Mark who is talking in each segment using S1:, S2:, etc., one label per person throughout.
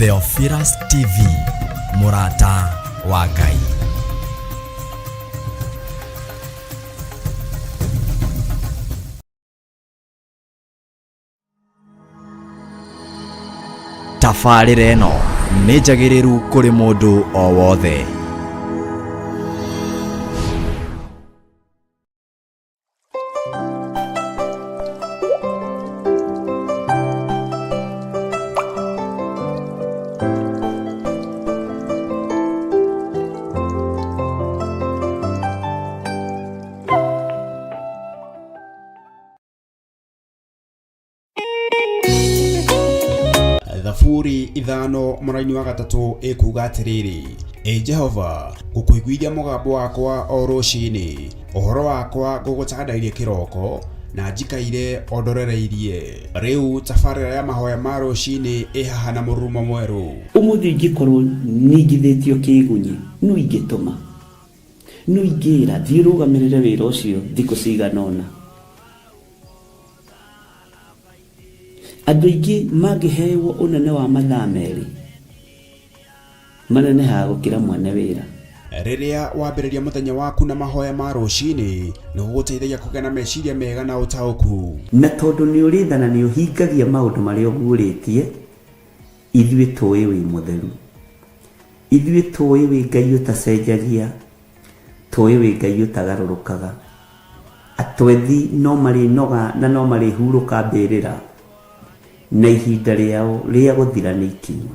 S1: Theophilus TV, Murata wa Ngai. Tabarĩra ĩno nĩ njagĩrĩru kũrĩ mũndũ o wothe.
S2: Thaburi ithano mũraini wa gatatũ ĩkuuga atĩrĩrĩ: Jehova, ngũkũiguithia mũgambo wakwa o rũciinĩ, ũhoro wakwa ngũgũcandairie kĩroko, na njikaire o ndorereirie. Rĩu tabarĩra ya mahoya ma rũciinĩ ĩhaha na mũrurumo mwerũ.
S3: Ũmũthĩ ingĩkorwo ningithĩtio kĩgunyi, no ingĩtũma, no ingĩra thiĩ rũgamĩrĩre wĩra ũcio thikũ cigana ũna. Andũ aingĩ mangĩheyo ũnene wa mathaa merĩ, manenehaga gũkĩra mwene wĩra.
S2: Rĩrĩa wambĩrĩria mũthenya waku na mahoya ma rũciinĩ, nĩ gũgũteithagia kũgĩa na meciria mega na ũtaũku. Na
S3: tondũ nĩ ũrĩtha na nĩ ũhingagia maũndũ marĩa ũguũrĩtie, ithuĩ tũĩ wĩ mũtheru, ithuĩ tũĩ wĩ Ngai ũtacenjagia, tũĩ wĩ Ngai ũtagarũrũkaga. Atwethi no marĩnoga na no marĩhurũka mbĩrĩra, na ihinda rĩao rĩa gũthira nĩ ikinyu.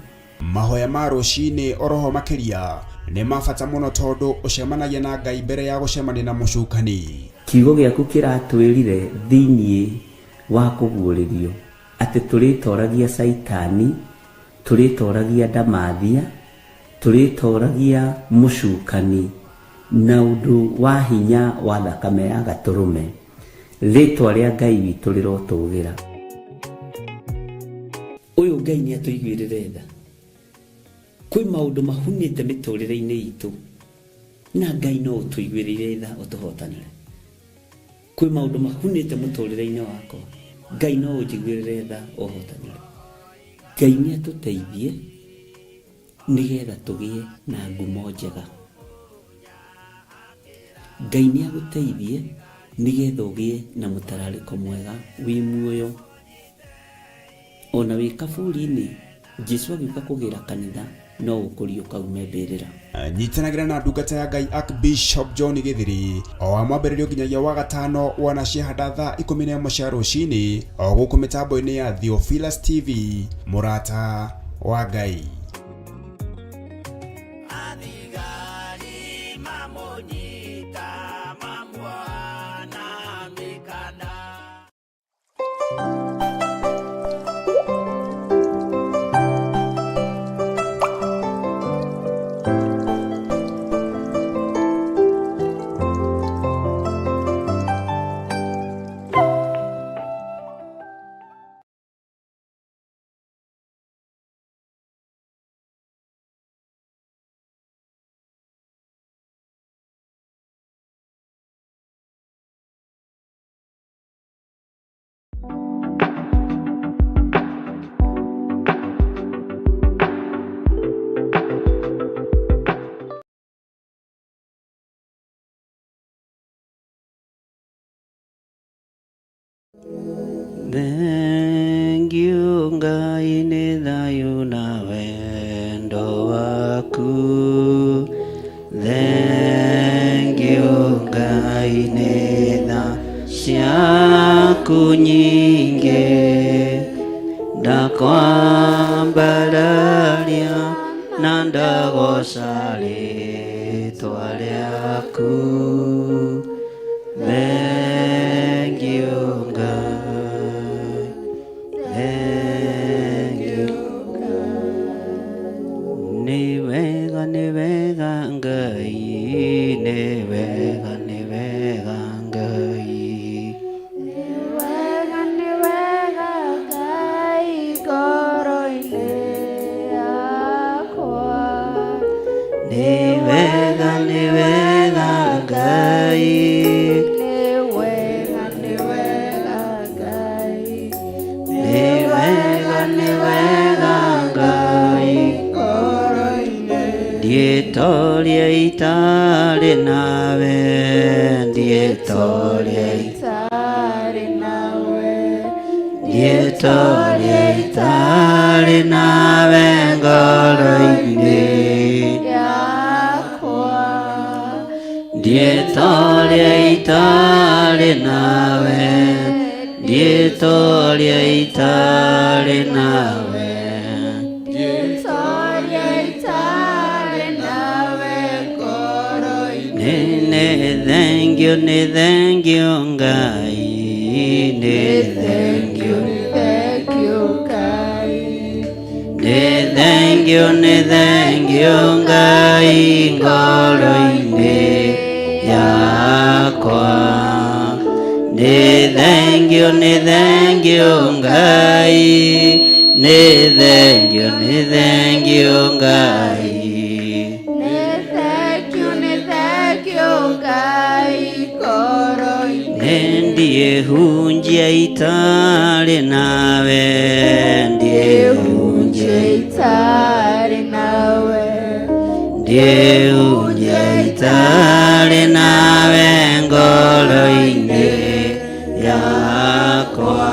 S2: Mahoya ma rũciinĩ oroho makĩria nĩ mabata mũno tondũ ũcemanagia na Ngai mbere ya gũcemania na mũcukani.
S3: Kiugo gĩaku kĩratwĩrire thĩiniĩ wa kũguũrĩrio atĩ tũrĩtoragia Saitani, tũrĩtoragia Ndamathia, tũrĩtoragia mũcukani na ũndũ wa hinya wa thakame ya Gatũrũme. Rĩtwa rĩa Ngai witũ rĩrotũgĩra. Ũyũ Ngai nĩ atũiguĩrĩre tha. Kwĩ maũndũ mahunĩte mĩtũrĩre-inĩ itũ, na Ngai no ũtũiguĩrĩre tha ũtũhotanĩre. Kwĩ maũndũ mahunĩte mũtũrĩre-inĩ wakwa, Ngai no ũnjiguĩrĩre tha ũhotanĩre. Ngai nĩ atũteithie nĩgetha tũgĩe na ngumo njega. Ngai nĩ agũteithie nĩgetha ũgĩe na mũtararĩko mwega wĩ muoyo. Ona wĩ kaburi-inĩ, Jesũ agĩũka kũgĩra kanitha, no ũkũrio kaume mbĩrĩra.
S2: Nyitanagĩra na ndungata ya Ngai Archbishop John Gĩthiri o wa mwambĩrĩrio nginyagia wa gatano wana ciahanda thaa 11 cia rũciinĩ o gũkũ mĩtambo-inĩ ya Theophilus TV, Murata wa Ngai.
S3: Thank you Ngai nĩ thayũ na wendo waku. Thank you Ngai nĩ tha ciaku nyingĩ. Ndakwambararia na ndagoca rĩĩtwa rĩaku. Thank you Ngai. Nĩ wega Ngai, nĩ wega Ngai.
S4: Nĩ wega Ngai ngoro-inĩ yakwa.
S3: Nĩ wega Ngai.
S4: Nĩ wega Ngai.
S3: Ndietoria itare nawe, ndietoria itare nawe, ndietoria itare nawe ngoro-ini yakwa, ndietoria itare nawe, ndietoria itare nawe. Thank you, Ngai. Thank you, Ngai. Thank you, Ngai. Ngoro-ini yakwa. Thank you, Ngai. Thank you, Ngai. Ndiye hunjia itare nawe, ndiye hunjia itare nawe, ndiye hunjia itare nawe ngoro-ini yakwa,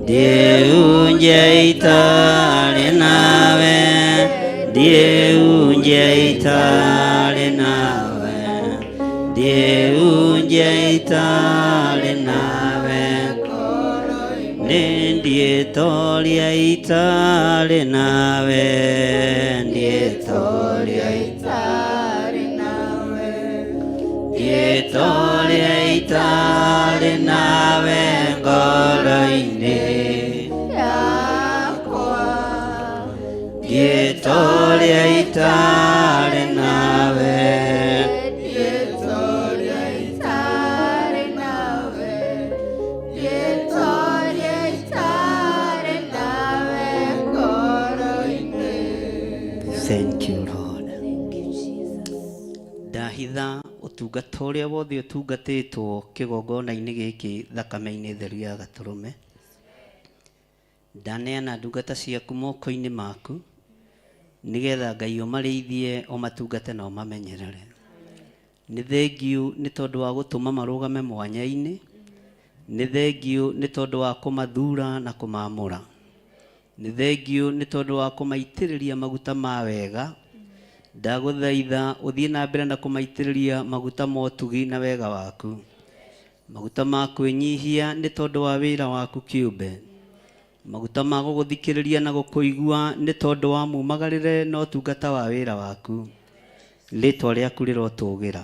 S3: ndiye hunjia itare nawe, ndiye hunjia itare nawe, ndiye hunjia itare nawe, ndiye toria itare nawe, ndiye toria itare nawe, ndiye toria itare nawe ngoro-ini yakwa, ndiye toria itare nawe. Thank you, Lord. Ndahitha ũtungata ũrĩa wothe ũtungatĩtwo kĩgongona-inĩ gĩkĩ thakame-inĩ theru ya Gatũrũme. Ndaneana ndungata ciaku moko-inĩ maku nĩgetha Ngai ũmarĩithie, ũmatungate na ũmamenyerere. Nĩ thengiũ nĩ tondũ wa gũtũma marũgame mwanya-inĩ. Nĩ thengiũ nĩ tondũ wa kũmathura na kũmaamũra. Nĩ thengiũ nĩ tondũ wa kũmaitĩrĩria maguta ma wega. Ndagũthaitha ũthiĩ na mbere na kũmaitĩrĩria maguta ma ũtugi na wega waku. Maguta ma kwĩnyihia nĩ tondũ wa wĩra waku kĩũmbe. Maguta ma gũgũthikĩrĩria na gũkũigua nĩ tondũ wa mumagarĩre na ũtungata wa wĩra waku. Rĩĩtwa rĩaku rĩrotũgĩra.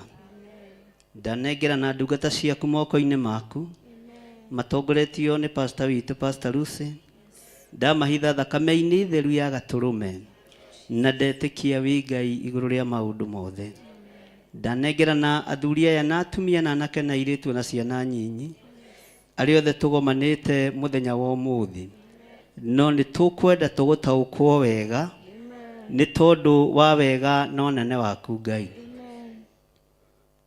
S3: Ndanengera na ndungata ciaku moko-inĩ maku, matongoretio nĩ pastor witũ Pastor Lucy. Ndamahitha thakame-inĩ theru ya Gatũrũme na ndetĩkia wĩ Ngai igũrũ rĩa maũndũ mothe. Ndanengera na athuri aya na atumia na anake na airĩtu na ciana nyinyi arĩa othe tũgomanĩte mũthenya wa ũmũthĩ, no nĩ tũkwenda tũgũtaũkwo wega nĩ tondũ wa wega na ũnene waku Ngai.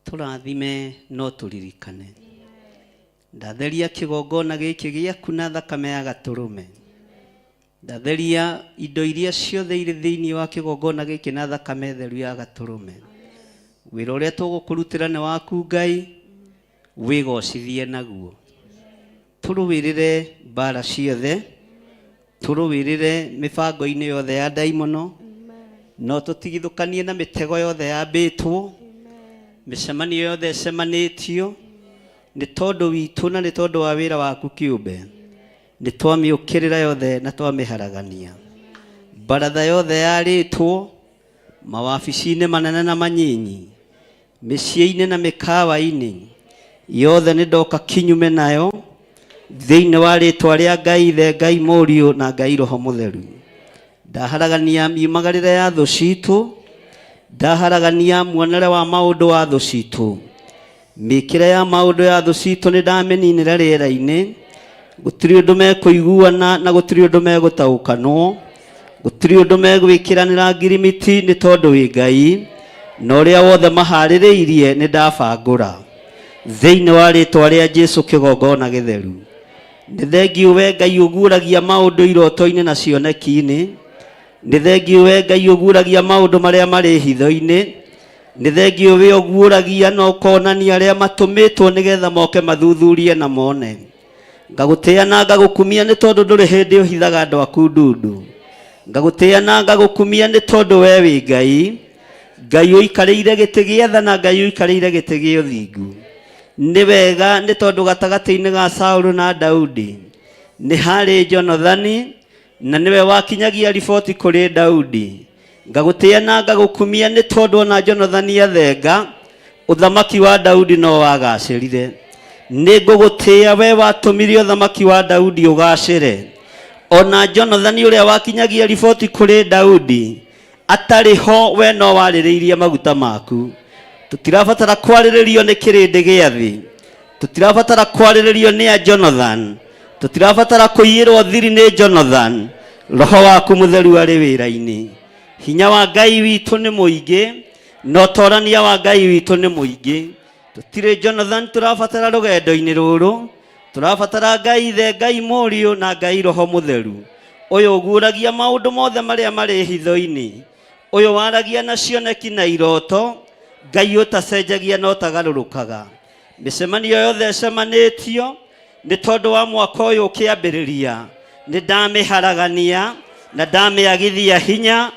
S3: Tũrathime no tũririkane. Ndatheria kĩgongona gĩkĩ gĩaku na thakame ya Gatũrũme. Ndatheria indo iria ciothe irĩ thĩinĩ wa kĩgongona gĩkĩ na thakame theru ya Gatũrũme. Wĩra ũrĩa tũgũkũrutĩra nĩ waku Ngai, wĩgocithie naguo. Tũrũwĩrĩre mbara ciothe, tũrũwĩrĩre mĩbango-inĩ yothe ya ndaimono, no tũtigithũkanie na mĩtego yothe yambĩtwo, mĩcemanio yothe ĩcemanĩtio, nĩ tondũ witũ na nĩ tondũ wa wĩra waku kĩũmbe. Nĩ twamĩũkĩrĩra yothe na twamĩharagania. Baratha yothe yarĩtwo, mawabici-inĩ manene na manyinyi, mĩciĩ-inĩ na mĩkawa-inĩ, yothe nĩ ndoka kinyume nayo thĩinĩ wa rĩĩtwa rĩa Ngai Ithe, Ngai Mũriũ na Ngai Roho Mũtheru. Ndaharagania miumagarĩre ya thũ citũ, ndaharagania muonere wa maũndũ wa thũ citũ. Mĩkĩre ya maũndũ ya thũ citũ nĩ ndamĩninĩra rĩera-inĩ. Gũtirĩ ũndũ mekũiguana na gũtirĩ ũndũ megũtaũkanwo, gũtirĩ ũndũ megwĩkĩranĩra ngirimiti nĩ tondũ wĩ Ngai, na ũrĩa wothe maharĩrĩirie nĩ ndabangũra thĩinĩ wa rĩĩtwa rĩa Jesũ kĩgongona gĩtheru. Nĩ thengiũ we Ngai ũguũragia maũndũ iroto-inĩ na cioneki-inĩ, nĩ thengio we Ngai ũguũragia maũndũ marĩa marĩ hitho-inĩ, nĩ thengio we ũguũragia na ũkonania arĩa matũmĩtwo nĩgetha moke mathuthurie na mone. Ngagũtĩĩa na ngagũkumia nĩ tondũ ndũrĩ hĩndĩ ũhithaga andũ aku ndundu. Ngagũtĩĩa na ngagũkumia nĩ tondũ we wĩ Ngai, Ngai ũikarĩire gĩtĩ gĩa tha na Ngai ũikarĩire gĩtĩ gĩa ũthingu. Nĩ wega nĩ tondũ gatagatĩ-inĩ ga Saũlũ na Daudi nĩ harĩ Jonathani, na nĩwe wakinyagia riboti kũrĩ Daudi. Ngagũtĩĩa na ngagũkumia nĩ tondũ ona Jonathani athenga, ũthamaki wa Daudi no wagacĩrire. Nĩ ngũgũtĩĩa we watũmire ũthamaki wa Daudi ũgacĩre. Ona Jonathani ũrĩa wakinyagia riboti kũrĩ Daudi atarĩ ho, we no warĩrĩirie maguta maku. Tũtirabatara kwarĩrĩrio nĩ kĩrĩndĩ gĩa thĩ, tũtirabatara kwarĩrĩrio nĩ a Jonathan, tũtirabatara kũiyĩrwo thiri nĩ Jonathan. Roho waku mũtheru arĩ wĩra-inĩ. Hinya wa Ngai witũ nĩ mũingĩ, na ũtorania wa Ngai witũ nĩ mũingĩ. Tũtirĩ Jonathan tũrabatara rũgendo-inĩ rũrũ, tũrabatara Ngai Ithe, Ngai Mũriũ na Ngai Roho Mũtheru, ũyũ ũguũragia maũndũ mothe marĩa marĩ hitho-inĩ, ũyũ waragia na cioneki na iroto, Ngai ũtacenjagia na ũtagarũrũkaga. Mĩcemanio yothe ĩcemanĩtio nĩ tondũ wa mwaka ũyũ ũkĩambĩrĩria, nĩ ndamĩharagania na ndamĩagithia hinya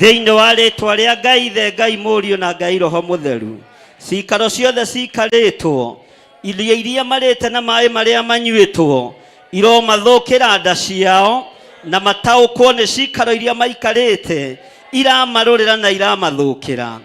S3: thĩinĩ wa rĩtwa rĩa Ngai Ithe, Ngai Mũriũ na Ngai Roho Mũtheru. Cikaro ciothe cikarĩtwo, iria marĩte na maĩ marĩa manyuĩtwo iromathũkĩra nda ciao, na mataũkwo nĩ cikaro iria maikarĩte iramarũrĩra na iramathũkĩra.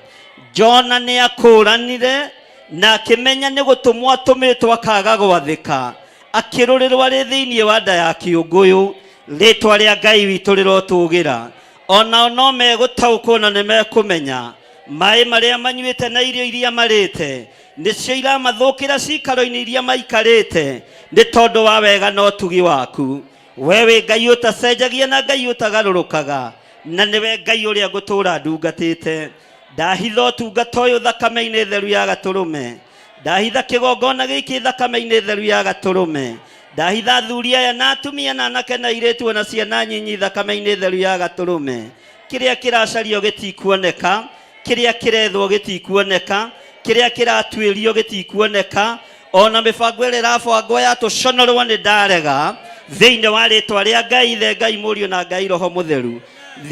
S3: Jona nĩ akũranire na akĩmenya nĩ gũtũmwo atũmĩtwo akaga gwathĩka, akĩrũrĩrwo arĩ thĩinĩ wa nda ya kĩũngũyũ. Rĩtwa rĩa Ngai witũ rĩrotũgĩra. Onao no megũtaũkwo na nĩ mekũmenya maĩ marĩa manyuĩte na irio iria marĩte nĩcio iramathũkĩra cikaro-inĩ iria maikarĩte, nĩ tondũ wa wega na ũtugi waku. We wĩ Ngai ũtacenjagia na Ngai ũtagarũrũkaga, na nĩwe Ngai ũrĩa ngũtũũra ndungatĩte. Ndahitha ũtungata ũyũ thakame-inĩ theru ya Gatũrũme, ndahitha kĩgongona gĩkĩ thakame-inĩ theru ya Gatũrũme, ndahitha athuri aya na atumia na anake na airĩtu na ciana nyinyi thakame-inĩ theru ya Gatũrũme. Kĩrĩa kĩracario gĩtikuoneka, kĩrĩa kĩrethwo gĩtikuoneka, kĩrĩa kĩratuĩrio gĩtikuoneka, ona mĩbango ĩrĩa ĩrabangwo ya tũconorwo nĩ ndarega thĩinĩ wa rĩtwa rĩa Ngai Ithe, Ngai Mũriũ na Ngai Roho Mũtheru.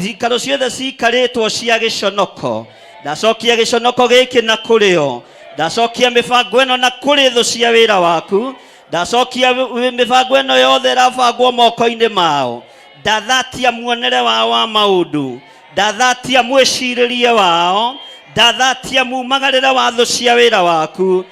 S3: Thikaro ciothe cikarĩtwo cia gĩconoko, ndacokia gĩconoko gĩkĩ na kũrĩo, ndacokia mĩbango ĩno na kũrĩ thũ cia wĩra waku, ndacokia mĩbango ĩno yothe ĩrabangwo moko-inĩ mao. Ndathatia muonere wao wa maũndũ, ndathatia mwĩcirĩrie wao, ndathatia mumagarĩre wa thũ cia wĩra waku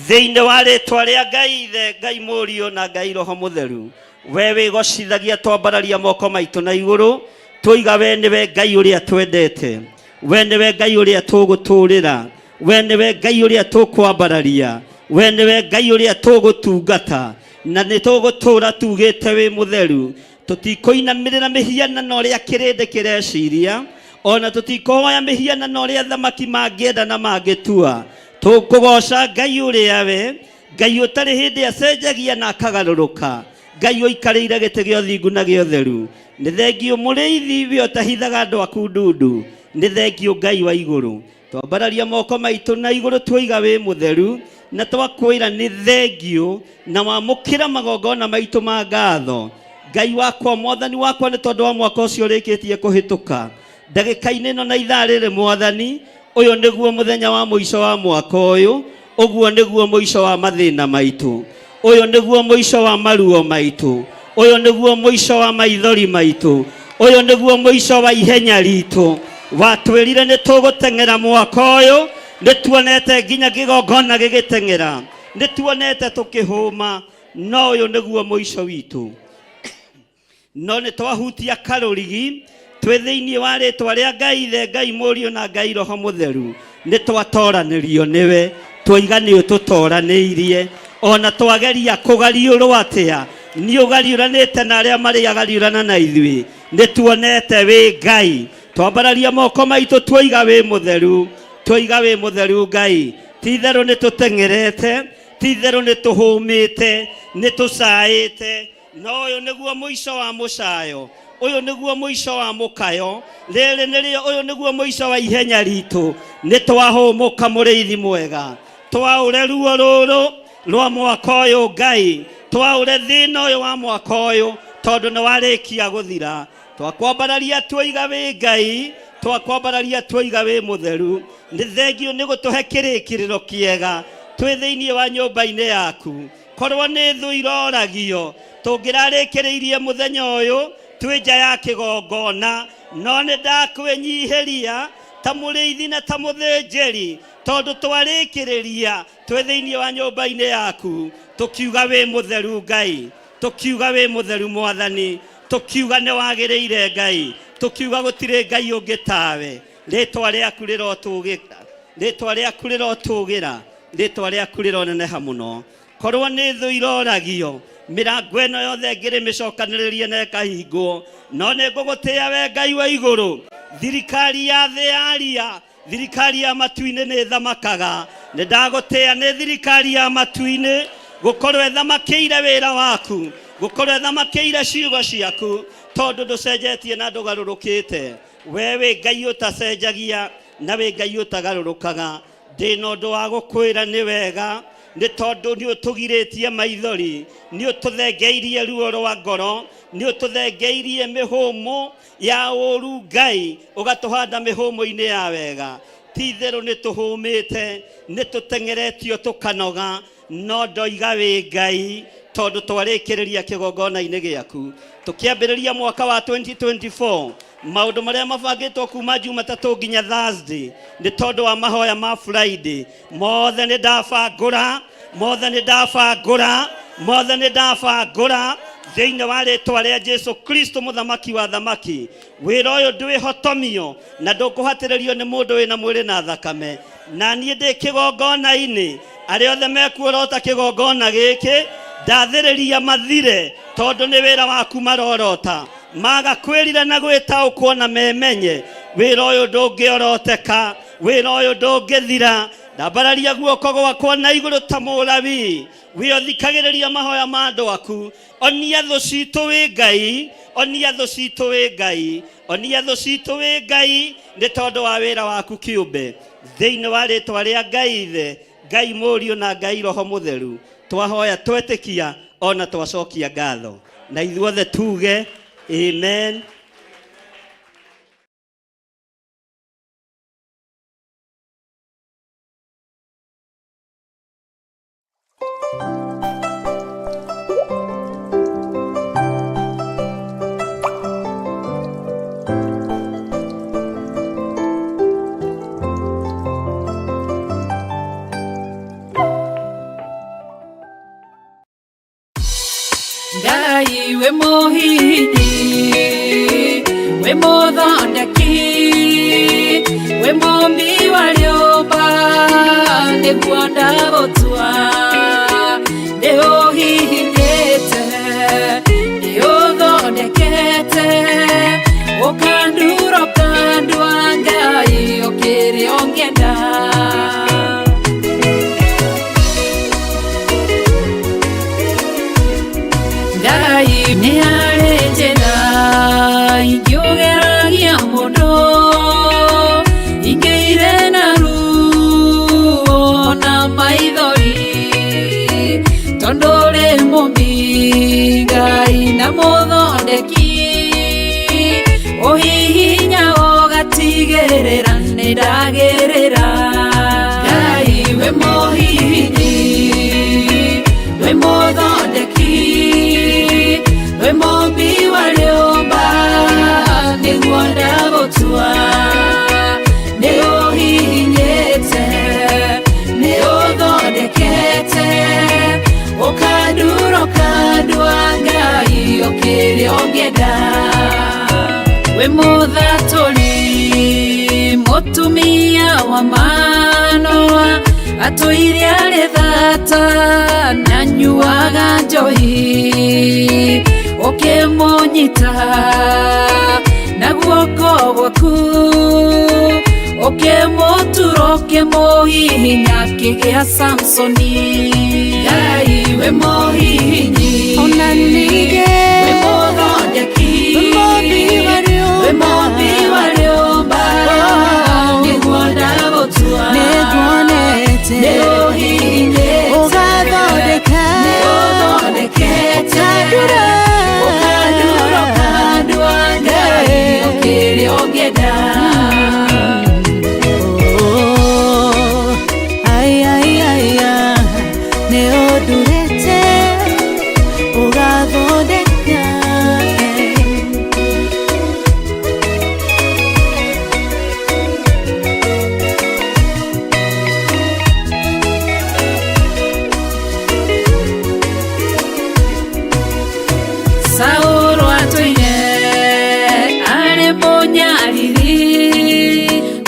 S3: thĩinĩ wa rĩtwa rĩa Ngai Ithe, Ngai Mũriũ na Ngai Roho Mũtheru. We wĩgocithagia twambararia moko maitũ na igũrũ, tũiga we nĩwe Ngai ũrĩa twendete, we nĩwe Ngai ũrĩa tũgũtũũrĩra, we nĩwe Ngai ũrĩa tũkwambararia, we nĩwe Ngai ũrĩa tũgũtungata, na nĩ tũgũtũũra tugĩte wĩ mũtheru. Tũtikũinamĩrĩra mĩhianano ũrĩa kĩrĩndĩ kĩreciria, ona tũtikũhoya mĩhianano ũrĩa thamaki mangĩenda na mangĩtua. Tũkũgoca Ngai ũrĩa we, Ngai ũtarĩ hĩndĩ acenjagia na akagarũrũka, Ngai ũikarĩire gĩtĩ gĩa ũthingu na gĩa ũtheru. Nĩ thengio mũrĩithi we ũtahithaga andũ aku ndundu, nĩ thengio Ngai wa igũrũ. Twambararia moko maitũ na igũrũ twoiga wĩ mũtheru, na twakwĩra nĩ thengio na wamũkĩra magongona maitũ ma ngatho. Ngai wakwa, Mwathani wakwa, nĩ tondũ wa mwaka ũcio ũrĩkĩtie kũhĩtũka, ndagĩka-inĩ ĩno na ithaa rĩrĩ Mwathani, ũyũ nĩguo mũthenya wa mũico wa mwaka ũyũ, ũguo nĩguo mũico wa mathĩna maitũ, ũyũ nĩguo mũico wa maruo maitũ, ũyũ nĩguo mũico wa maithori maitũ, ũyũ nĩguo mũico wa ihenya ritũ. Watwĩrire nĩ tũgũteng'era mwaka ũyũ, nĩ tuonete nginya kĩgongona gĩgĩteng'era, nĩ tuonete tũkĩhũma, no ũyũ nĩguo mũico witũ. No nĩ twahutia karũrigi twĩ thĩinĩ wa rĩtwa rĩa Ngai Ithe, Ngai Mũriũ na Ngai Roho Mũtheru. Nĩ twatoranĩrio nĩwe, twoiga nĩ ũtũtoranĩirie, ona twageria kũgariũrwo atĩa nĩ ũgariũranĩte na arĩa marĩagariũrana na ithuĩ. Nĩ tuonete wĩ Ngai. Twambararia moko maitũ twoiga wĩ mũtheru, twoiga wĩ mũtheru Ngai. Ti-itherũ nĩ tũteng'erete, ti-itherũ nĩ tũhũmĩte, nĩ tũcaĩte, no ũyũ nĩguo mũico wa mũcayo,
S5: uyu niguo muico wa mukayo riri nirio uyu niguo muico wa ihenya ritu ni twahumuka muriithi mwega twaure ruo ruru rwa mwaka uyu Ngai twaure thina uyu wa mwaka uyu tondu ni warikia guthira twakwambararia twiga wi Ngai twakwambararia twiga wi mutheru ni thengio ni gutuhe kirikiriro kiega twi thiini wa nyumba-ini yaku korwo ni thu iroragio tungirarikiriirie muthenya uyu twi nja ya kigongona no ni ndakwenyihiria ta muriithi na ta muthinjiri tondu twarikiriria twi thiini wa nyumba-ini yaku tukiuga wi mutheru Ngai tukiuga wi mutheru Mwathani tukiuga ni wagiriire Ngai tukiuga gutire Ngai ungi tawe ritwa riaku rirotugira ritwa riaku rirotugira ritwa riaku rironeneha muno korwo ni thu iroragio mirango eno yothe ngiri micokaniririe na ikahingwo no ni ngugutia we Ngai wa iguru thirikari ya thi yaria thirikari ya matu-ini ni thamakaga ni ndagutia ni thirikari ya matu-ini gukorwo ethamakiire wira waku gukorwo ethamakiire ciugo ciaku tondu nducenjetie na ndugarurukite wewe Ngai utacenjagia na we Ngai utagarurukaga ndina undu wa gukwira ni wega ni tondu ni utugiritie maithori ni ututhengeirie ruo rwa ngoro ni ututhengeirie mihumu ya uru Ngai ugatuhanda mihumu-ini ya wega titheru ni tuhumite ni tutengeretio tukanoga no ndoiga wi Ngai tondu twarikiriria kigongona-ini giaku tukiambiriria mwaka wa 2024 maundu maria mabangitwo kuma Jumatatu nginya Thursday ni tondu wa mahoya ma Friday mothe ni ndabangura thiini wa ritwa ria Jesu Kristo muthamaki wa thamaki wira uyu ndwihotomio na ndukuhatiririo ni mundu wina mwiri na thakame na nie ndi kigongona-ini aria othe mekuorota kigongona giki ndathiriria mathire tondu ni wira waku marorota magakwirire na gwitaukwo na memenye wira uyu ndungioroteka wira uyu ndungithira ndambararia guoko gwakwa na iguru ta murabi wiothikagiriria mahoya ma andu aku onia thu citu wi Ngai onia thu citu wi Ngai onia thu citu wi Ngai ni tondu wa wira waku kiumbe thiini wa ritwa ria Ngai ithe Ngai Mũriũ na Ngai Roho Mutheru twahoya twetikia ona twacokia ngatho na ithuothe tuge amen.
S6: Ngai we muhini we muthondeki we mumbi wa nyumba niguo ndagutua ndi uhihinyite ndi uthondekete ukandura ukandua Ngai ukiri ongienda Ngai ni arejera ingĩũgeragia mũndũ ingĩire na ruo na maithori tondũ ũrĩ mũmbi Ngai na mũthondeki ũhihinya ũgatigĩrĩra nĩ ndagĩrĩra Ngai we mũhihinyi we mũthondeki we mumbi wa nyumba niguo ndagutua ni uhihinyite ni uthondekete ukandura ukandua Ngai ukiri ongienda we muthaturi mutumia wa Manoa atũire arĩ thata na nyuaga njohi ũkĩmũnyita na guoko gwaku ũkĩmũtura ũkĩmũhihinya kĩgĩa Samsoni Ngai we mũhihinyi ona ningĩ we mũthondeki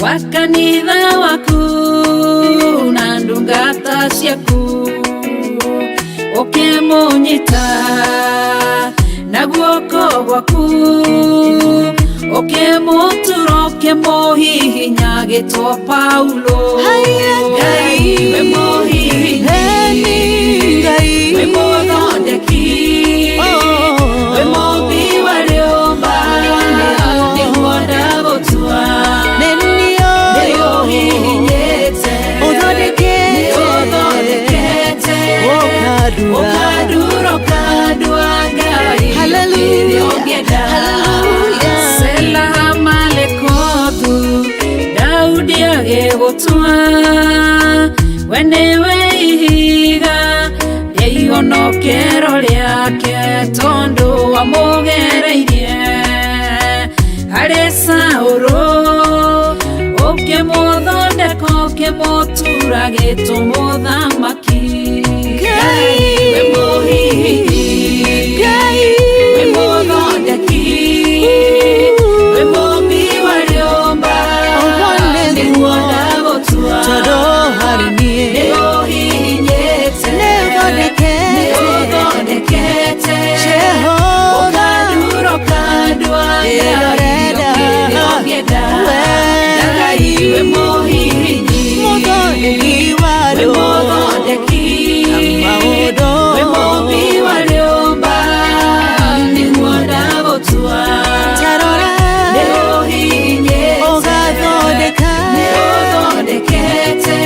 S6: wa kanitha waku na ndungata ciaku ukimunyita na guoko gwaku ukimutura ukimuhihinya gitwa Paulo. Ngai we muhihinyi, we muthondeki, we muumbi wa rĩũmba, nĩguo ndagũtua, nĩũhihinyĩte, nĩũthondekete, ũkandura ũkandua Ngai kĩrĩa ũngĩenda. Sela malekothu Daudi agĩgũtua, we nĩwe ihiga rĩa ihonokero rĩake, tondũ wamũgereirie harĩ Saũlũ, ũkĩmũthondeka ũkĩmũtura gĩtũ mũthamaki. Ngai we mũhihinyi, we mũthondeki, we mũmbi wa rĩũmba, nĩguo ndagũtua, nĩũhihinyĩte, nĩũthondekete, ũkandura ũkandua Ngai kĩrĩa ũngĩenda. Ngai we mũhihinyi, we mũthondeki, we mũmbi wa rĩũmba, nĩguo ndagũtua, nĩũhihinyĩte, nĩũthondekete,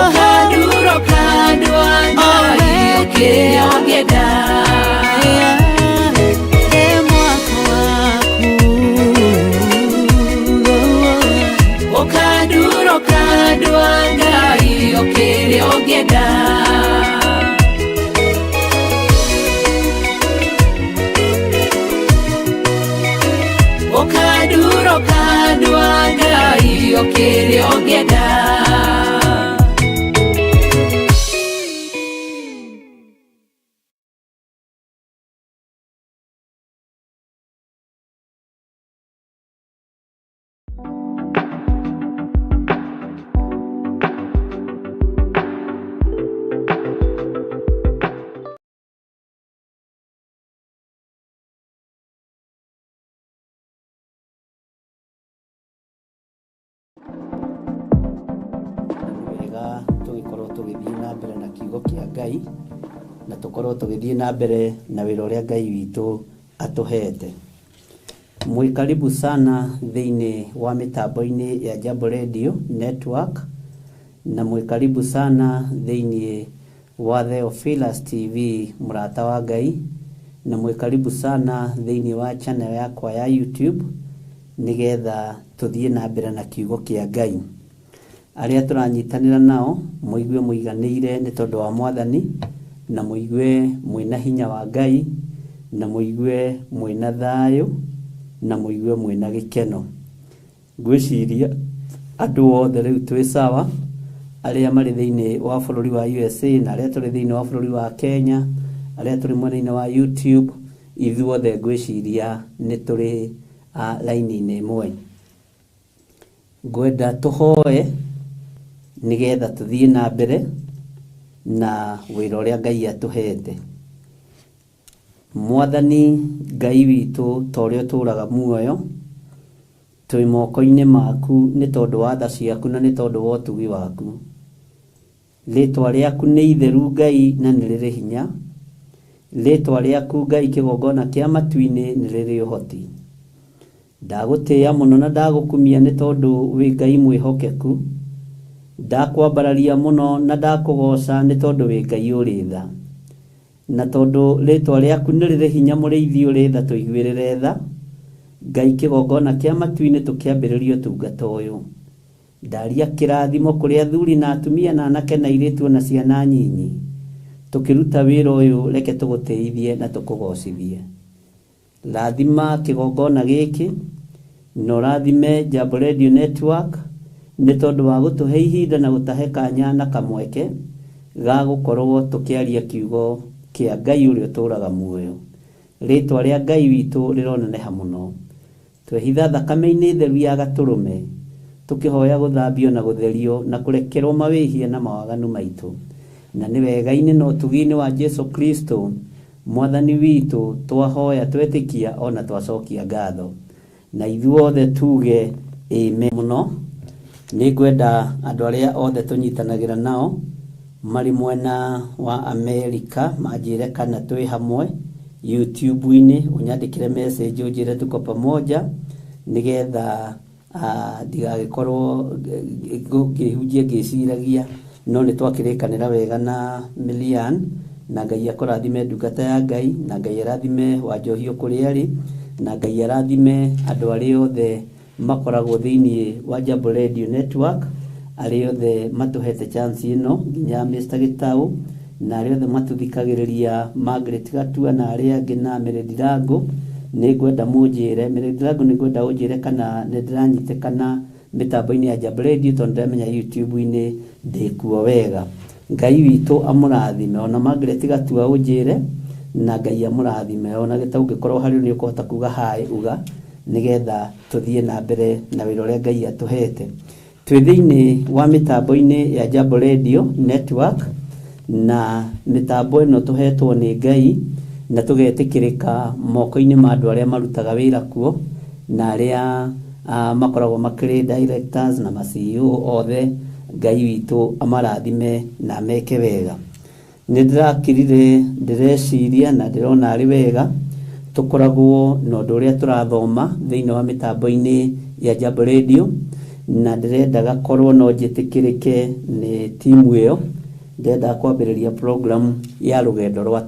S6: ũkandura ũkandua Ngai kĩrĩa ũngĩenda. Ũkandura ũkandua Ngai kĩrĩa ũngĩenda. Ũkandura ũkandua Ngai kĩrĩa ũngĩenda.
S3: Wega tugikorwo tugithii na mbere na kiugo kia Ngai, na tukorwo tugithii na mbere na wira uria Ngai witu atuhete. Mwi karibu sana thiini wa mitambo-ini ya Jambo Radio Network, na mwi karibu sana thiini wa Theophilus TV murata wa Ngai, na mwi karibu sana thiini wa channel yakwa ya YouTube, nigetha tuthie na mbere na kiugo kia Ngai. Aria turanyitanira nao muigue muiganire ni tondu wa Mwathani, na muigue mwina hinya wa Ngai, na muigue mwina thayu, na muigue mwina gikeno. Ngwiciria andu othe riu twi sawa, aria mari thiini wa bururi wa USA na aria turi thiini wa bururi wa Kenya, aria turi mwena-ini wa YouTube, ithuothe ngwiciria ni turi laini-ini imwe. Ngwenda tuhoe nigetha tuthie na mbere na wira uria Ngai atuhete. Mwathani Ngai witu torio turaga muoyo, twi moko-ini maku ni tondu wa tha ciaku na ni tondu wa utugi waku. Ritwa riaku ni itheru Ngai na ni riri hinya. Ritwa riaku Ngai kigongona kia matu-ini ni riri uhoti. Ndagutia muno na ndagukumia ni tondu wi Ngai mwihokeku. Ndakwambararia muno na ndakugoca ni tondu wi Ngai uri tha. Na tondu ritwa riaku ni riri hinya muriithi uri tha tuiguirire tha. Ngai kigongona kia matu-ini tukiambiriria utungata uyu. Ndaria kirathimo kuri athuri na atumia na anake na airitu na ciana nyinyi. Tukiruta wira uyu reke tuguteithie na tukugocithie. Rathima kigongona giki, no rathime Jambo Radio Network, ni tondu wa gutuhe ihinda na gutahe kanya na kamweke ga gukorwo tukiaria kiugo kia Ngai uria uturaga muoyo. Ritwa ria Ngai witu rironeneha muno. Twehitha thakame-ini theru ya gaturume, tukihoya guthambio na gutherio na kurekerwo mawihia na mawaganu maitu na ni wega-ini no tugini wa Jesu Kristo mwathani witu twahoya twetikia ona twacokia ngatho na ithuothe tuge amen muno. Ni ngwenda andu aria othe tunyitanagira nao mari mwena wa Amerika majire kana twi hamwe YouTube-ini unyandikire message ujire tuko pamoja nigetha ndigagikorwo ngihunjia ngiciragia no ni twakirikanira wega na Milian na Ngai akorathime ndungata ya Ngai na Ngai arathime Wanjohio kuri ari na Ngai arathime andu aria othe makoragwo thiini wa Jambo Radio Network aria othe matuhete chance ino nginya Mr. Gitau na aria othe matuthikagiriria Margaret Gatua na aria angi na Meredirango ni ngwenda munjire Meredirango ni ngwenda unjire kana ni ndiranyitekana mitambo-ini ya Jambo Radio tondu ndamenya YouTube-ini ndikuo wega. Ngai witu amurathime ona Margaret Gatua unjire na Ngai amurathime ona Gitau ngikorwo hari ni ukuhota kuga hai uga nigetha tuthie na mbere na wira uria Ngai atuhete twi thiini wa mitambo-ini ya Jambo Radio Network na mitambo ino tuhetwo ni Ngai na tugetikirika moko-ini ma andu aria marutaga wira kuo na aria makoragwo makiri directors na ma CEO othe. Ngai witu amarathime na meke wega. Ndirakirire ndireciria na ndirona ari wega tukoragwo na undu uria turathoma thiini wa mitambo-ini ya Jambo Radio na ndirendaga korwo no njitikirike ni timu iyo ndenda kwambiriria program ya rugendo rwa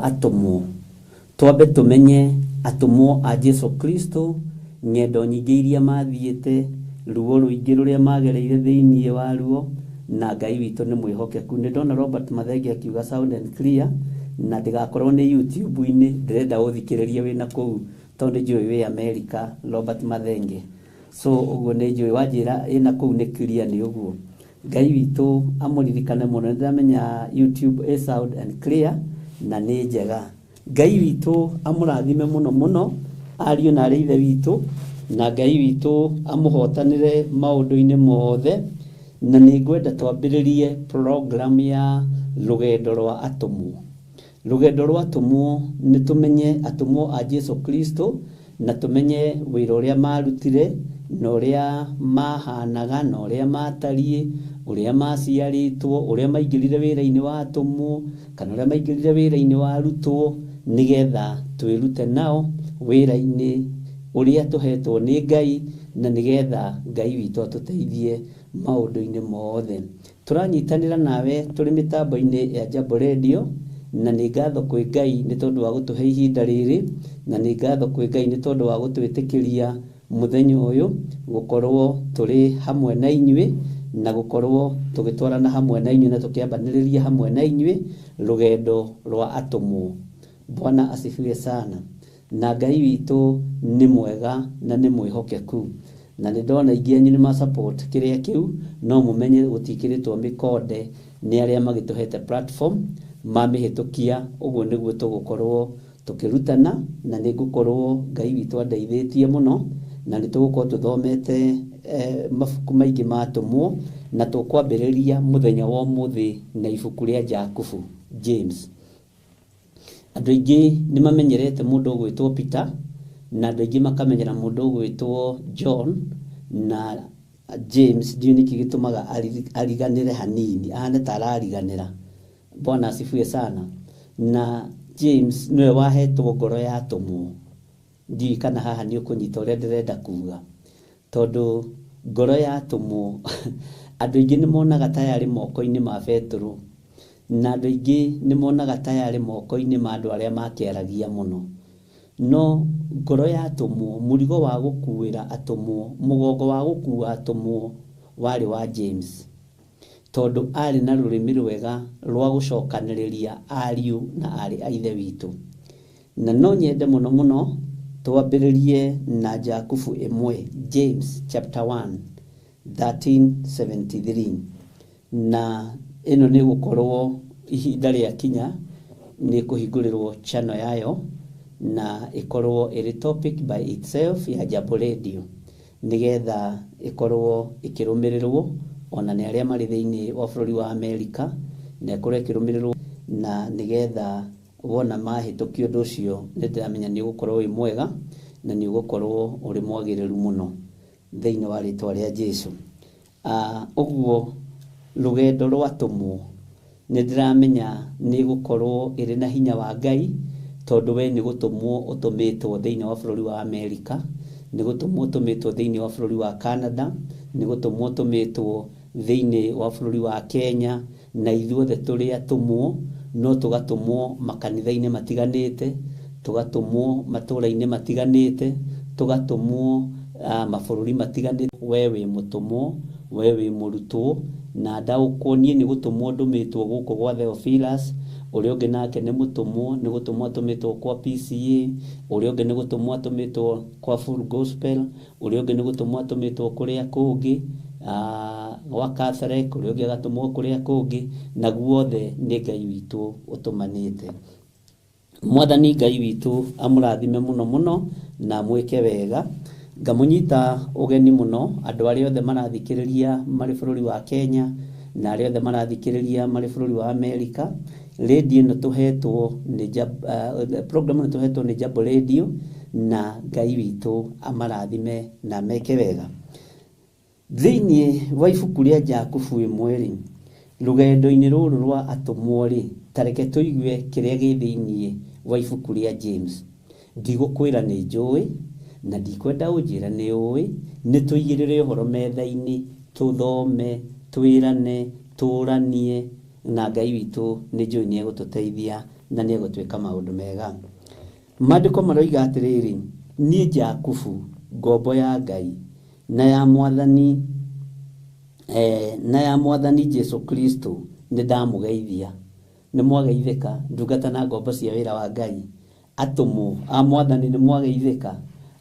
S3: atumo twambe tumenye atumo a Jesu Kristo ngendo nyingi iria mathiite ruo ruingi ruria magereire thiini wa ruo na Ngai witu ni mwihokeku. Ni ndona Robert Mathenge akiuga sound and clear na ndigakorwo ni YouTube-ini ndirenda uthikiriria wina kuu tondu njui wi America Robert Mathenge so uguo ni njui wanjira ina kuu ni clear ni uguo. Ngai witu amuririkane muno ndiramenya YouTube is sound and clear na ni njega. Ngai witu amurathime muno ariu na arithe witu na Ngai witu amuhotanire maundu-ini mothe na ni ngwenda twambiririe program ya rugendo rwa atumo. Rugendo rwa atumo ni tumenye atumo a Jesu Kristo na tumenye wira uria marutire na uria mahanaga na uria matarie uria maciaritwo uria maingirire wira-ini wa atumo kana uria maingirire wira-ini wa arutwo nigetha twirute nao wira-ini uria tuhetwo ni Ngai na nigetha Ngai witu atuteithie maundu-ini mothe. Turanyitanira nawe turi mitambo-ini ya Jambo Radio na ni ngatho kwi Ngai ni tondu wa gutuhe ihinda riri na ni ngatho kwi Ngai ni tondu wa gutwitikiria muthenya uyu gukorwo turi hamwe na inyui na gukorwo tugitwarana hamwe na inyui na tukiambaniriria hamwe na inyui rugendo rwa atumo. Bwana asifiwe sana. Na Ngai witu ni mwega na ni mwihokeku na ni ndona ingi anyu ni ma support kiria kiu no mumenye gutikiritwo mikonde ni aria magituhete platform mamihitukia uguo niguo tugukorwo tukirutana na ni gukorwo Ngai witu andeithitie muno na ni tugukorwo tuthomete mabuku maingi matumwo na tukwambiriria muthenya wa umuthi na ibuku ria Jakubu James. Andu aingi ni mamenyerete mundu gwitwo Peter na andu aingi makamenyera mundu gwitwo John na James ndio niki gitumaga ariganire hanini ane tarariganira. Bwana asifiwe sana. Na James niwe wahetwo ngoro ya atumo. Ndi kana haha ni ukunyita uria ndirenda kuga tondu ngoro ya atumo andu aingi ni monaga tayari moko-ini ma Petro na andu aingi ni monaga tayari moko-ini ma andu aria makiaragia muno no ngoro ya atumo murigo wa gukuira atumo mugongo wa gukua atumo wari wa James tondu ari na rurimi rwega rwa gucokaniriria ariu na ari aithe witu na no nyende muno twambiririe na Jakubu 1 James chapter 1 13:73 na ino ni gukorwo ihinda ria kinya ni kuhingurirwo channel yayo na ikorwo iri topic by itself ya Jambo Radio nigetha ikorwo ikirumirirwo ona ni aria mari thiini wa bururi wa Amerika na ikorwo ikirumirirwo na nigetha wona mahitukio undu ucio ndiramenya ni ugukorwo wi mwega na ni ugukorwo uri mwagiriru muno thiini wa ritwa ria Jesu. Uguo rugendo rwa tumwo ndiramenya ni gukorwo iri na hinya wa Ngai tondu we ni gutumwo utumitwo thiini wa bururi wa Amerika, ni gutumwo utumitwo thiini wa bururi wa Canada, ni gutumwo utumitwo thiini wa bururi wa Kenya, na ithuothe turi atumwo no tugatumwo makanitha-ini matiganite, tugatumwo matura-ini matiganite, tugatumwo mabururi matiganite. We wi mutumwo, we wi murutwo, na ndaukonie ni gutumwo ndumitwo guku gwa Theophilus, uria ungi nake ni mutumwo, ni gutumwo atumitwo kwa PCA, uria ungi ni gutumwo atumitwo kwa Full Gospel, uria ungi ni gutumwo atumitwo kuria kungi wa Catholic, uria ungi agatumwo kuria kungi, na guothe ni Ngai witu utumanite. Mwathani Ngai witu amurathime muno muno na mwike wega. Ngamunyita ugeni muno andu aria othe marathikiriria mari bururi wa Kenya na aria othe marathikiriria mari bururi wa Amerika. Radio ino tuhetwo ni program ino tuhetwo ni Jambo Radio, na Ngai witu amarathime na meke wega. Thiini wa ibuku ria Jakubu imweri rugendo-ini ruru rwa atumwo ri tareke tuigue kiria gi thiini wa ibuku ria James. Ndigukwira ni njui na ndikwenda unjira ni ui, ni tuigirire uhoro metha-ini, tuthome, twirane, turanie, na Ngai witu ni njui ni egututeithia na ni egutwika maundu mega. Maandiko maroiga atiriri, ni Jakubu ngombo ya Ngai na ya mwathani Jesu Kristo ni ndamugeithia. Ni mwageithika ndungata na ngombo cia wira wa Ngai. Atumwo a mwathani ni mwageithika,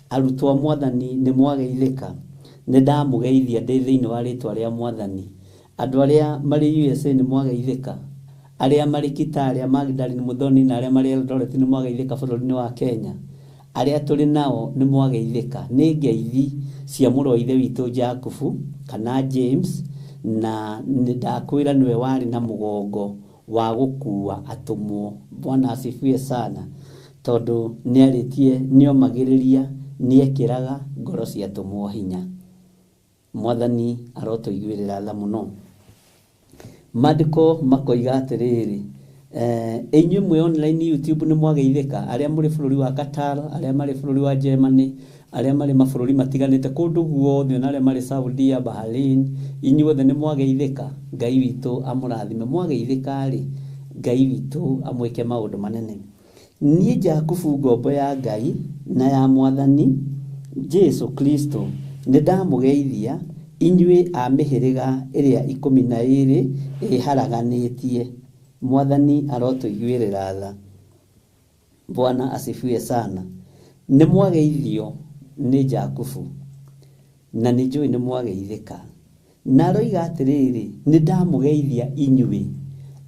S3: arutwo a mwathani ni mwageithika. Ni ndamugeithia ndi thiini wa ritwa ria mwathani. Andu aria mari USA ni mwageithika, aria mari Kitale, Magdalene, Muthoni na aria mari Eldoret ni mwageithika bururi-ini wa Kenya. Aria turi nao ni mwageithika. Ni ngeithi cia muru ithe witu Jakubu kana James, na ndakwira niwe wari na mugongo wa gukua atumwo. Bwana asifiwe sana, tondu ni aritie nio magiriria ni ekiraga ngoro cia atumwo hinya. Mwathani arotuiguirira tha muno. Maandiko makoiga atiriri, inyuĩ mwe online YouTube ni mwageithika, aria muri bururi wa Qatar, aria mari bururi wa Germany, aria mari mabururi matiganite kundu guothe, na aria mari Saudi, Bahrain, inyuothe ni mwageithika. Ngai witu amurathime. Mwageithika ri, Ngai witu amwike maundu manene. Ni Jakubu ngombo ya Ngai na ya mwathani Jesu Kristo ni ndamugeithia inyuĩ a mihiriga iria 12 iharaganitie. Mwathani arotuiguirira tha. Bwana asifiwe sana. Ni mwageithio ni Jakubu na ni njui ni mwageithika. Na roiga atiriri, ni ndamugeithia inyuĩ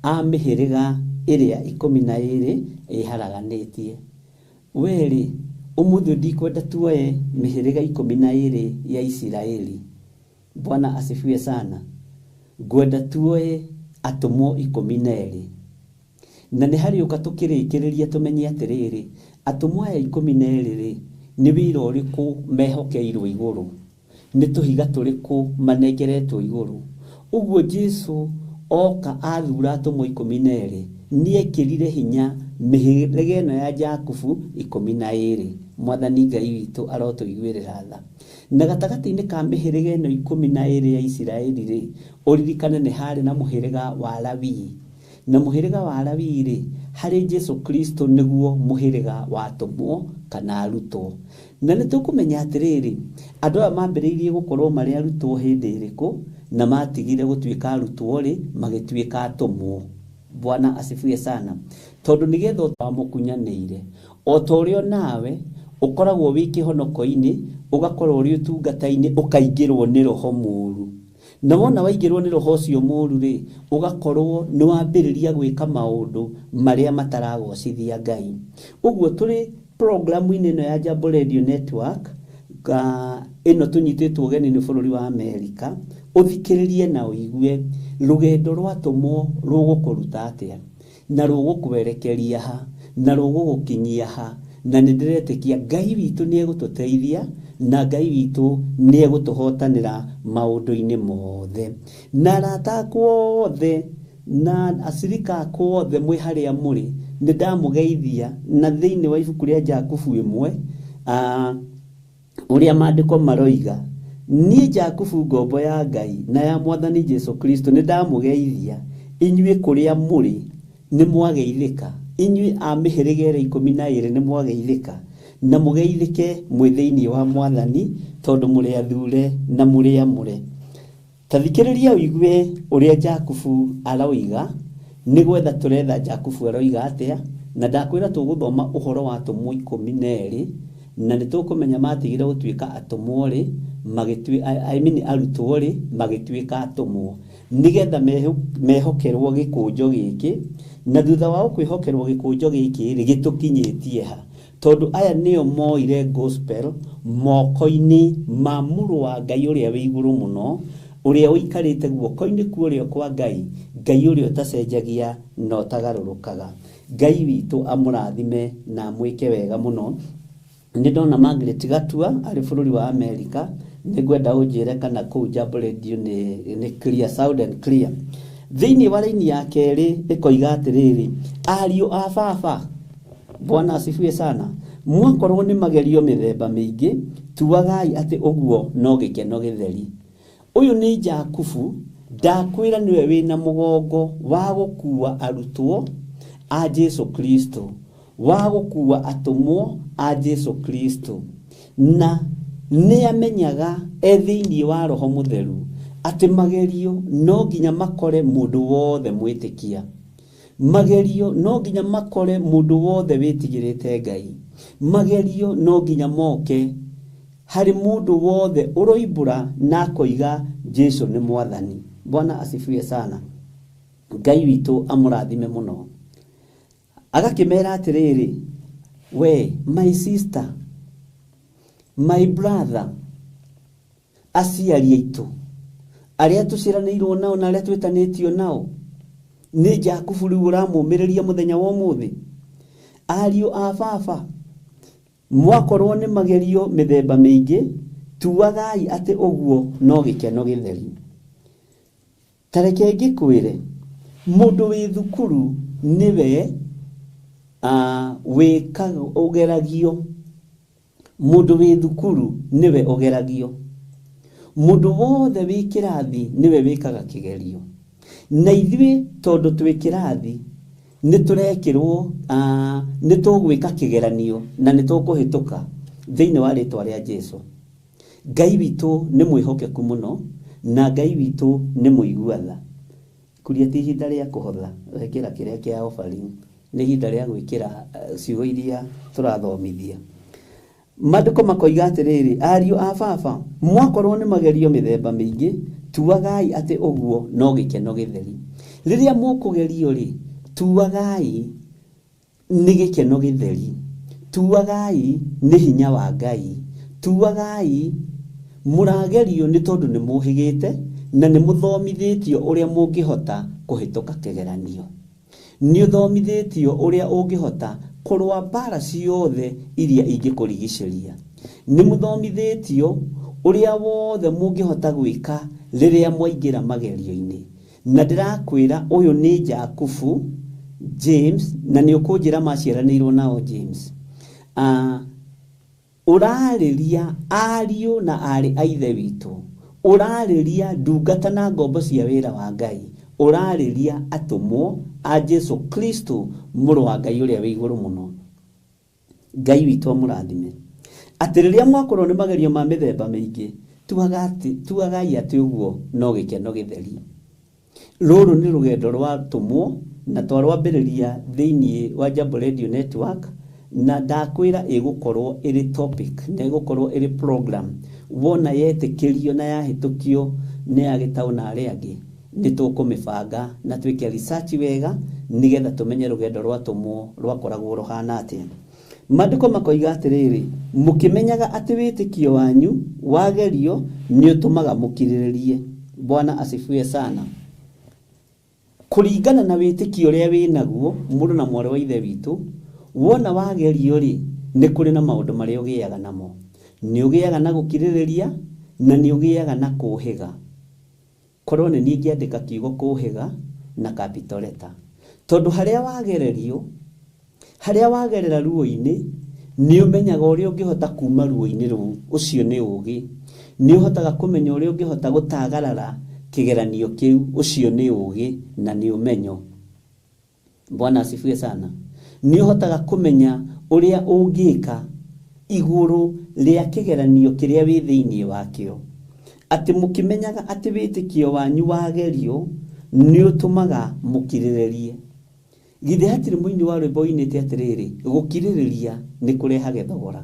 S3: a mihiriga iria 12 iharaganitie. Weri umuthi ndikwenda tuoye mihiriga 12 ya Israeli. Bwana asifiwe sana. Ngwenda tuoye atumwo 12. Na ni hari ukatukirikiriria tumenye atiriri, atumwo aya 12 ni wira uriku mehokeirwo iguru, ni tuhiga turiku manengeretwo iguru. Uguo Jesu oka athura atumwo 12 ni ekirire hinya mihiriga ino ya Jakubu 12. Mwathani Ngai witu arotuiguirira tha. Na gatagati-ini ka mihiriga ino 12 ya Israeli ri, uririkane ni hari na muhiriga wa Lawi. Na muhiriga wa Lawi ri, hari Jesu Kristo niguo muhiriga wa atumwo kana arutwo. Na ni tukumenya atiriri, andu aya mambiriirie gukorwo mari arutwo hindi iriku na matigire gutwika arutwo ri magitwika atumwo. Bwana asifiwe sana. Tondu nigetha twamukunyanire o torio nawe ukoragwo wiki honoko-ini, ugakorwo uri utungata-ini, ukaingirwo ni roho muru. Na wona waingirwo ni roho ucio muru ri, ugakorwo ni wambiriria gwika maundu maria mataragocithia Ngai. Uguo turi programu-ini ino ya Jambo Radio Network ino tunyititwo geni ni bururi wa Amerika uthikiririe na uigue rugendo rwatumwo rugukuruta atia na rugukuwerekeria ha na rugugukinyia ha na nindiretikia Ngai witu ni egututeithia na Ngai witu ni egutuhotanira maundu-ini mothe na ratakwo othe na asirika kwothe mwi haria muri ni ndamugeithia na thiini wa ibuku ria Jakubu 1 uria maandiko maroiga ni Jakubu ngombo ya Ngai na ya Mwathani Jesu Kristo ni ndamugeithia inyuĩ kuria muri ni mwageithika inyuĩ a mĩhĩrĩga 12 ni mwageithika na mugeithike mwithiini wa Mwathani tondu muri athure na muri amure. Tathikiriria uigue uria Jakubu aroiga ni gwetha turetha Jakubu aroiga atia na ndakwira tuguthoma uhoro wa atumwo 12 na nitukumenya matigire gutuika atumwo ri arutwo ri magituika atumwo nigetha mehokerwo gikunjo giki na thutha wa kwihokerwo gikunjo giki ri gitukinyitie ha tondu aya nio moire gospel moko-ini ma muru wa Ngai uria wi iguru muno uria uikarite guoko-ini kuorio kwa Ngai Ngai uria utacenjagia na utagarurukaga. Ngai witu amurathime na mwike wega muno. Ndona Margaret Gatua ari bururi wa Amerika nigwenda unjire kana ku Jambo Radio ni clear sound and clear. Thiini wa raini ya keri ikoiga atiriri ariu a baba Bwana asifiwe sana. Mwakorwo ni magerio mithemba mingi tuagai ati uguo no gikeno githeri. Uyu ni Jakubu ndakwira niwe wina mugongo wa gukua arutwo a Jesu Kristo wa gukua atumwo a Jesu Kristo na ni amenyaga ethiini wa Roho Mutheru ati magerio no nginya makore mundu wothe mwitikia magerio no nginya makore mundu wothe witigirite Ngai magerio no nginya moke hari mundu wothe uroibura na koiga Jesu ni Mwathani. Bwana asifiwe sana. Ngai witu amurathime muno. Agakimera atiriri we my sister my brother aciari aitu aria tuciranirwo nao na aria twitanitio nao ni Jakubu riu uramumiriria muthenya wa umuthi ariu a baba mwakorwo ni magerio mithemba mingi tuagai ati uguo no gikeno githeri. Tareke ngikwire mundu wi thukuru niwe wika ugeragio mundu wi thukuru niwe ugeragio mundu wothe wi kirathi niwe wikaga kigerio na ithuĩ tondu twi kirathi ni turekirwo ni tugwika kigeranio na ni tukuhituka thiini wa ritwa ria Jesu. Ngai witu ni mwihokeku muno na Ngai witu ni muiguatha kuria ti ihinda ria kuhotha wekira kiria kia offering ni ihinda ria gwikira ciugo iria turathomithia. Maandiko makoiga atiriri ariu a baba mwakorwo ni magerio mithemba mingi tuagai ati uguo no gikeno githeri. Riria mukugerio ri tuagai ni gikeno githeri tuagai ni hinya wa Ngai tuagai muragerio ni tondu ni muhigite na ni muthomithitio uria mungihota kuhituka kigeranio ni uthomithitio uria ungihota kurwa bara ciothe iria ingikurigiceria ni muthomithitio uria wothe mungihota gwika riria mwaingira magerio-ini na ndirakwira uyu ni Jakubu James na ni ukunjira maciaranirwo nao James urariria ariu na ari aithe witu urariria ndungata na ngombo cia wira wa Ngai urariria atumwo a Jesu Kristo muru wa Ngai uria wi iguru muno. Ngai witu amurathime atiriria mwakorwo ni magerio ma mithemba mingi tuagai ati uguo no gikeno githeri. Ruru ni rugendo rwa tumwo na twarwambiriria thiini wa Jambo Radio Network na ndakwira igukorwo iri topic na igukorwo iri program wona yetikirio na yahitukio ni agitauna ari angi ni tukumibanga na twike research wega nigetha tumenye rugendo rwa tumwo rwakoragwo ruhana atia. Maandĩko makoiga atĩrĩrĩ, mũkĩmenyaga atĩ wĩtĩkio wanyu wagerio nĩ ũtũmaga mũkirĩrĩrie. Bwana asifiwe sana. Kũringana na wĩtĩkio ũrĩa wĩnaguo, mũndũ na mwarĩ wa ithe witũ, wona wagerio rĩ, nĩ kũrĩ na maũndũ marĩa ũgĩaga namo. Nĩ ũgĩaga na gũkirĩrĩria na nĩ ũgĩaga na kũũhĩga. Korwo nĩ niĩ ngĩandĩka kiugo kũũhĩga na capital letter. Tondũ harĩa wagererio, harĩa wagerera ruo-inĩ, nĩ ũmenyaga ũrĩa ũngĩhota kuma ruo-inĩ rũu. Ũcio nĩ ũũgĩ. Nĩ ũhotaga kũmenya ũrĩa ũngĩhota gũtagarara kĩgeranio kĩu. Ũcio nĩ ũũgĩ na nĩ ũmenyo. Bwana asifiwe sana. Nĩ ũhotaga kũmenya ũrĩa ũngĩka igũrũ rĩa kĩgeranio kĩrĩa wĩ thĩinĩ wakĩo. Atĩ mũkĩmenyaga atĩ wĩtĩkio wanyu wagerio nĩ ũtũmaga mũkirĩrĩrie. Githĩ hatirĩ mũini wa rwĩmbo oinĩte atĩrĩrĩ, gũkirĩrĩria nĩ kũrehaga thogora.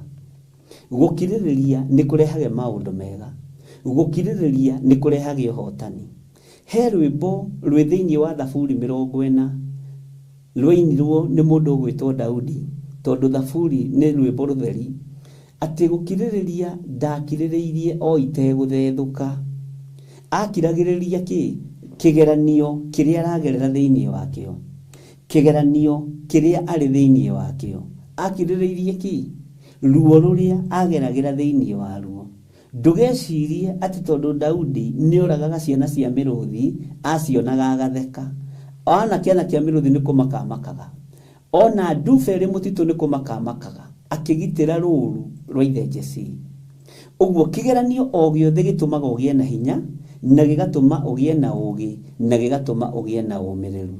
S3: Gũkirĩrĩria nĩ kũrehaga maũndũ mega. Gũkirĩrĩria nĩ kũrehaga ũhotani. He rwĩmbo rwĩ thĩinĩ wa Thaburi 40 rwainirwo nĩ mũndũ ũgwĩtwo Daudi, tondũ Thaburi nĩ rwĩmbo rũtheri. Atĩ gũkirĩrĩria ndakirĩrĩirie o itegũthethũka. Akiragĩrĩria kĩgeranio kĩrĩa aragerera thĩinĩ wakĩo. Kĩgeranio kĩrĩa arĩ thĩinĩ wakĩo. Akirĩrĩirie ruo rũrĩa ageragĩra thĩinĩ waruo. Ndũgecirie atĩ tondũ Daudi nĩ oragaga ciana cia mĩrũthi, acionaga agatheka. Ona kĩana kĩa mĩrũthi nĩ kũmakamakaga. Ona nduba ĩrĩ mũtitũ nĩ kũmakamakaga, akĩgitĩra rũũru rwa ithe Jesii. Ũguo kĩgeranio o gĩothe gĩtũmaga ũgĩe na hinya, na gĩgatũma ũgĩe na ũũgĩ, na gĩgatũma ũgĩe na ũmĩrĩru.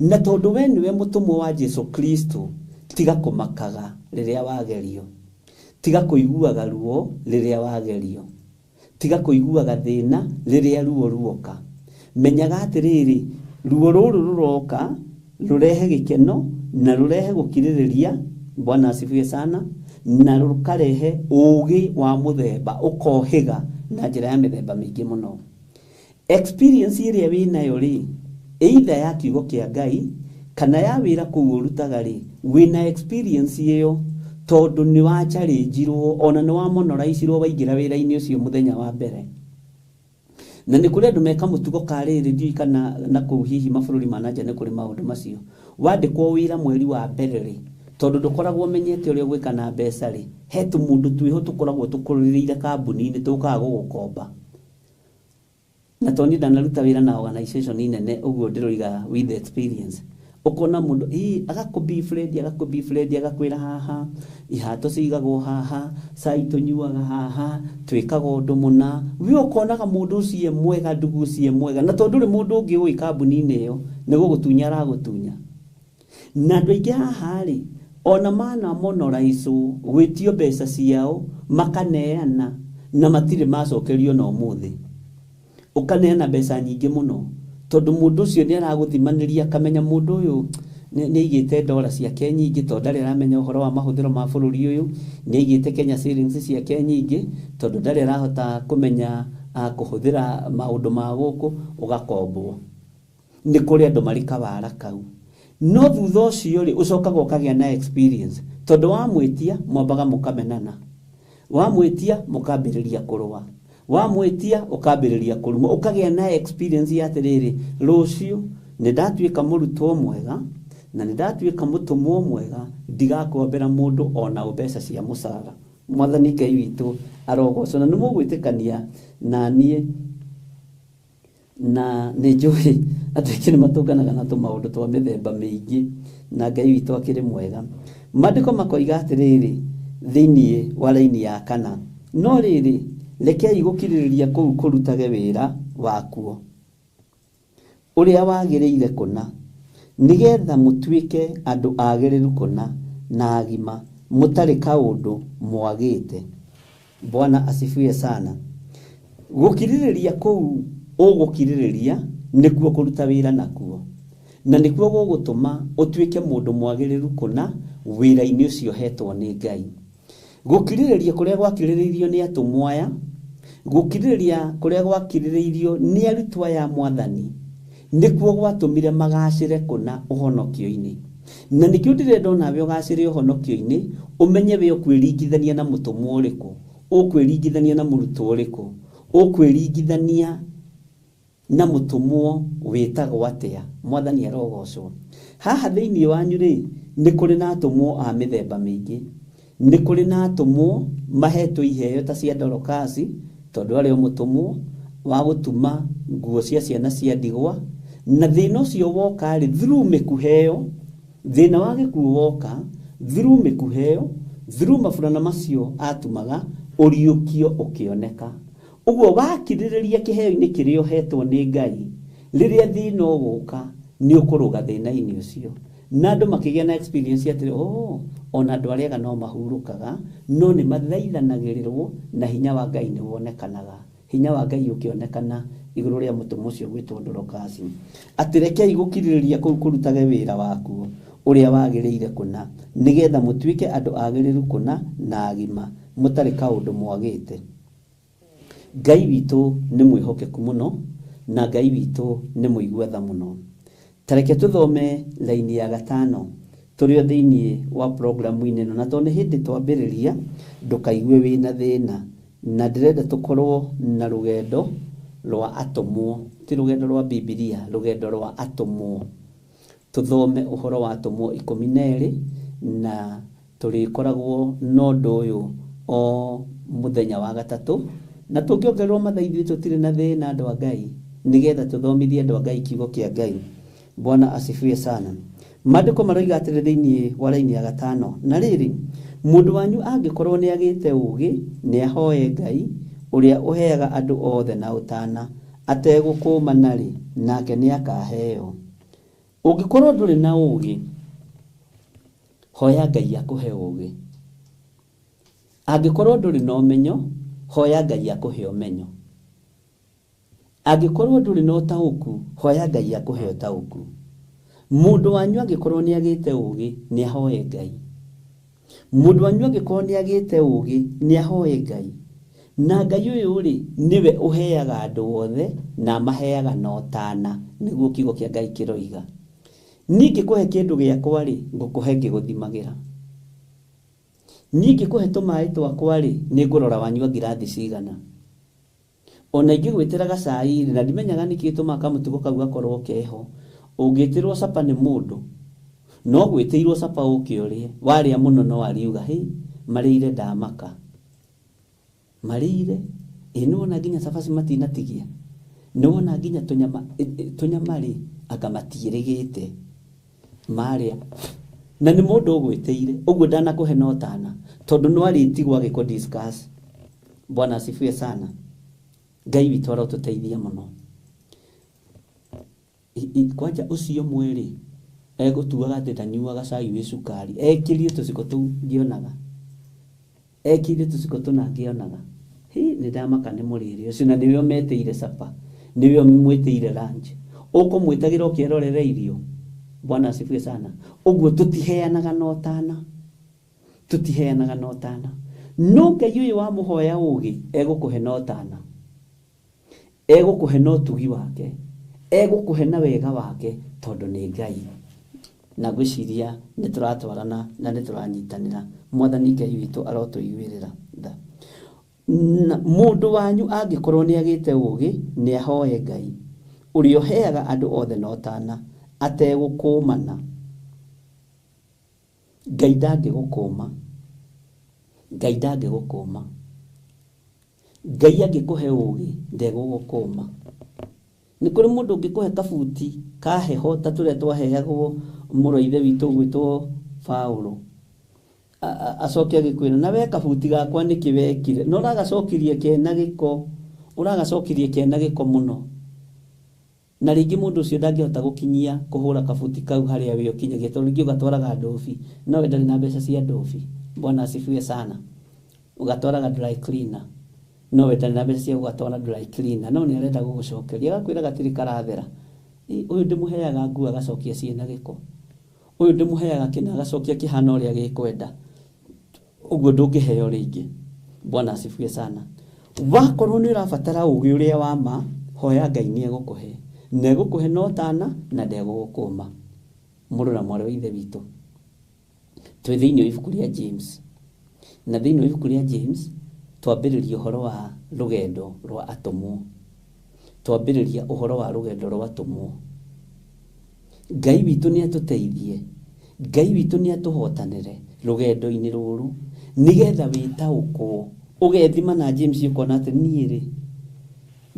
S3: Na tondũ we nĩwe mũtumwo wa Jesu Kristo, tiga kũmakaga rĩrĩa wagerio. Tiga kũiguaga ruo rĩrĩa wagerio. Tiga kũiguaga thĩna rĩrĩa ruo ruoka. Menyaga atĩrĩrĩ, ruo rũrũ rũroka rũrehe gĩkeno na rũrehe gũkirĩrĩria. Bwana asifiwe sana. Na rũkarehe ũũgĩ wa mũthemba, ũkohĩga na njĩra ya mĩthemba mĩingĩ mũno. Experience ĩrĩa wĩnayo rĩ, either ya kiugo kĩa Ngai kana ya wĩra kũu ũrutaga rĩ, wĩna experience ĩyo tondũ nĩ wa challenge-irwo, ona nĩ wa monoraicirwo waingĩra wĩra-inĩ ũcio mũthenya wa mbere. Na nĩ kũrĩ andũ meka mũtugo karĩrĩ, ndiũĩ kana na kũu hihi mabũrũri ma nanja nĩ kũrĩ maũndũ macio. Wandĩkwo wĩra mweri wa mbere rĩ, tondũ ndũkoragwo menyete ũrĩa ũgwĩka na mbeca rĩ, he tũmũndũ twĩho tũkoragwo tũkũrĩrĩire kambuni-inĩ tũkaga gũgũkomba. Na tondũ ndanaruta wĩra na organization nene, ũguo ndĩroiga with experience. Ũkona mũndũ agakũbi friend agakwĩra haha, ihato cigagwo haha, cai tũnyuaga haha, twĩkaga ũndũ mũna. We ũkonaga mũndũ ũcio mwega, ndugu ũcio mwega, na tondũ ndũrĩ mũndũ ũngĩ ũĩ kambuni-inĩ ĩyo, nĩ gũgũtunya aragũtunya. Na andũ aingĩ haha rĩ, ona mana monoraicwo, gwĩtio mbeca ciao, makaneana na matirĩ macokerio na ũmũthĩ. Ũkaneana mbeca nyingĩ mũno, tondũ mũndũ ũcio nĩ aragũthimanĩria, akamenya mũndũ ũyũ nĩ aigĩte ndora ciake nyingĩ, tondũ ndarĩ aramenya ũhoro wa mahũthĩro ma bũrũri ũyũ. Nĩ aigĩte Kenya savings ciake nyingĩ, tondũ ndarĩ arahota kũmenya kũhũthĩra maũndũ ma gũkũ, ũgakombwo. Nĩ kũrĩ andũ marĩ kawara kau. No thutha ũcio rĩ, ũcokaga ũkagĩa na experience, tondũ wamwĩtia mwambaga mũkamenana. Wamwĩtia mũkambĩrĩria kũrũa. Wamwĩtia ũkambĩrĩria kũruma, ũkagĩa na experience ya atĩrĩrĩ, rũciũ nĩ ndatuĩka mũrutwo mwega na nĩ ndatuĩka mũtumwo mwega, ndigakombera mũndũ ona mbeca cia mũcara. Mwathani Ngai witũ arogocwo. Na nĩ mũgwĩtĩkania na niĩ, na nĩ njũĩ atĩ aingĩ nĩ matũnganaga na tũmaũndũ twa mĩthemba mĩingĩ, na Ngai witũ akĩrĩ mwega. Maandĩko makoiga atĩrĩrĩ thĩinĩ wa raini ya 4, no rĩrĩ rekei gũkirĩrĩria kũu kũrutage wĩra wakuo ũrĩa wagĩrĩire kũna, nĩgetha mũtuĩke andũ agĩrĩru kũna na agima, mũtarĩ kaũndũ mwagĩte. Bwana asifiwe sana. Gũkirĩrĩria kũu ũgũkirĩrĩria nĩkuo kũruta wĩra nakuo, na nĩkuo gũgũtũma ũtuĩke mũndũ mwagĩrĩru kũna wĩra-inĩ ũcio hetwo nĩ Ngai. Gũkirĩrĩria kũrĩa gwakirĩrĩirio nĩ atũmwo aya, gũkirĩrĩria kũrĩa gwakirĩrĩirio nĩ arutwo aya Mwathani, nĩkuo gwatũmire magacĩre kũna ũhonokio-inĩ. na nikio ndirenda nawe ugacire uhonokio-ini umenye we ukwiringithania na mutumwa uriku ukwiringithania na muruto uriku ukwiringithania na mutumwa witagwo atia mwathani arogocwo haha thiini wanyu ri ni kuri na atumwo a mithemba mingi ni kuri na atumwo mahetwo iheo ta cia Dorokasi tondu ari mutumwo wa gutuma nguo cia ciana cia ndigwa na thina ucio woka ri through mikuheo thina wa gikuo woka through mikuheo through mafurana macio atumaga uriukio ukioneka uguo wakiririria kiheo-ini kirio hetwo ni Ngai riria thina uguka ni ukuruga thina-ini ucio na andu makigia na experience atiri ona andu ariaga no mahurukaga no ni mathaithanagirirwo na hinya wa Ngai ni wonekanaga hinya wa Ngai ukionekana iguru ria mutumwa ucio gwitwo Dorokasi atireke igukiririria kurutage wira waku uria wagiriire kuna nigetha mutuike andu agiriru kuna na agima mutari kaundu mwagite Ngai witu ni mwihokeku muno na Ngai witu ni muigwetha muno tareke tuthome laini ya 5 turio thiini wa programu ino na tone hindi twambiriria ndukaigue wina thina na ndirenda tukorwo na rugendo rwa atumwo ti rugendo rwa Biblia rugendo rwa atumwo tuthome uhoro wa atumwo 12 na turikoragwo no nduyu o muthenya wa gatatu na tungiongerwo mathaithio tutire na thina andu a Ngai nigetha tuthomithie andu a Ngai kiugo kia Ngai Bwana asifiwe sana Maandiko maroiga atiri thiini wa laini ya 5 na riri mundu wanyu angikorwo ni agite ugi ni ahoe Ngai uria uheaga andu othe na utana ategukuma ri nake ni akaheo ungikorwo nduri na ugi hoya Ngai akuhe ugi angikorwo nduri na umenyo hoya Ngai akuhe umenyo angikorwo nduri na utauku hoya Ngai akuhe utauku mundu wanyu angikorwo ni agite ugi ni ahoe Ngai mundu wanyu angikorwo ni agite ugi ni ahoe Ngai na Ngai uyu ri niwe uheaga andu othe na maheaga na utana niguo kiugo kia Ngai kiroiga ningi kuhe kindu giakwa ri ngukuhe ngiguthimagira ningi kuhe tumai twakwa ri ni ngurora wanyua ngirathi cigana ona ingigwitira gacai na ndimenyaga niki tuma kamutugo kau gakorwo keho ungitirwo sapa ni mundu no gwitirwo sapa ukiorie waria muno no ariuga marire ndamaka marire inona ginya safasi matinatigia nona ginya tunyamari akamatiirigite maria na ni mundu ugwitire uguo ndana kuhe no tana tondu no aritigwa giko discuss Bwana asifiwe sana Ngai witu arotuteithia muno kwanja ucio mwiri egutuaga ati tanyuaga cai wi cukari ekirie tuciko tu ngionaga ekirie tuciko tu na ngionaga ni ndamaka ni muriri ucio na niwe meteire sapa niwe mwiteire lunch ukumwitagira ukierorera irio Bwana asifiwe sana uguo tutiheanaga no tana no Ngai uyu wa muhoya ugi egukuhe no tana egukuhe no tugi wake egukuhe na wega wake tondu ni Ngai na gwiciria ni turatwarana na ni turanyitanira mwathani Ngai witu arotuiguirira na mundu wanyu angikorwo ni agite ugi ni ahoe Ngai urio heaga andu othe no tana ategukumana Ngai ndangigukuma Ngai angikuhe ugi ndegugukuma ni kuri mundu ungikuhe kabuti ka heho ta turia twaheagwo muroithe witu gwitwo Paulo acokia gikwira na we kabuti gakwa nikiwekire no ragacokirie kena giko muno na ringi mundu ucio ndangihota gukinyia kuhura kabuti kau haria we ukinyagia tondu ringi ugatwaraga ndofi no we ndari na mbeca cia ndofi Bwana asifiwe sana ugatwaraga dry cleaner no we ndari na mbeca cia ugatwara dry cleaner no ni arenda gugucokeria agakwira gatiri karathera uyu ndimuheaga nguo agacokia ciena giko uyu ndimuheaga kina agacokia kihana uria gikwenda uguo ndungiheo ringi Bwana asifiwe sana wakorwo ni urabatara ugi uria wa ma hoya Ngai ni egukuhe negukuhe no tana na ndegugukuma mũrũ na mwarĩ wa ithe witũ, twĩ thĩinĩ wa ibuku rĩa James, na thĩinĩ wa ibuku rĩa James twambĩrĩria ũhoro wa rũgendo rwa atũmwo, twambĩrĩria ũhoro wa rũgendo rwa atũmwo. Ngai witũ nĩ atũteithie, Ngai witũ nĩ atũhotanĩre rũgendo-inĩ rũrũ, nĩgetha wĩtaũkwo ũgethima na James ũkona atĩ niĩ rĩ,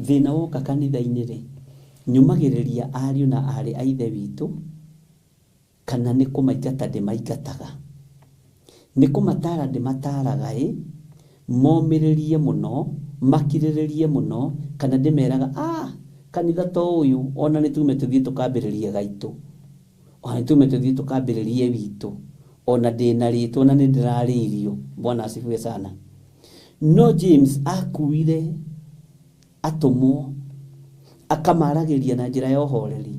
S3: thĩna woka kanitha-inĩ rĩ, nyumagĩrĩria ariũ na arĩ a ithe witũ, kana nĩ kũmaingata ndĩmaingataga, nĩ kũmatara ndĩmataraga momĩrĩrie mũno, makirĩrĩrie mũno, kana ndĩmeraga kanitha to ũyũ, ona nĩ tume tũthiĩ tũkambĩrĩrie gaitũ, ona nĩ tume tũthiĩ tũkambĩrĩrie witũ, ona ndĩna rĩtwa na nĩ ndĩrarĩirio. Bwana asifiwe sana. No James akuire atũmwo, akamaragĩria na njĩra ya ũhoreri,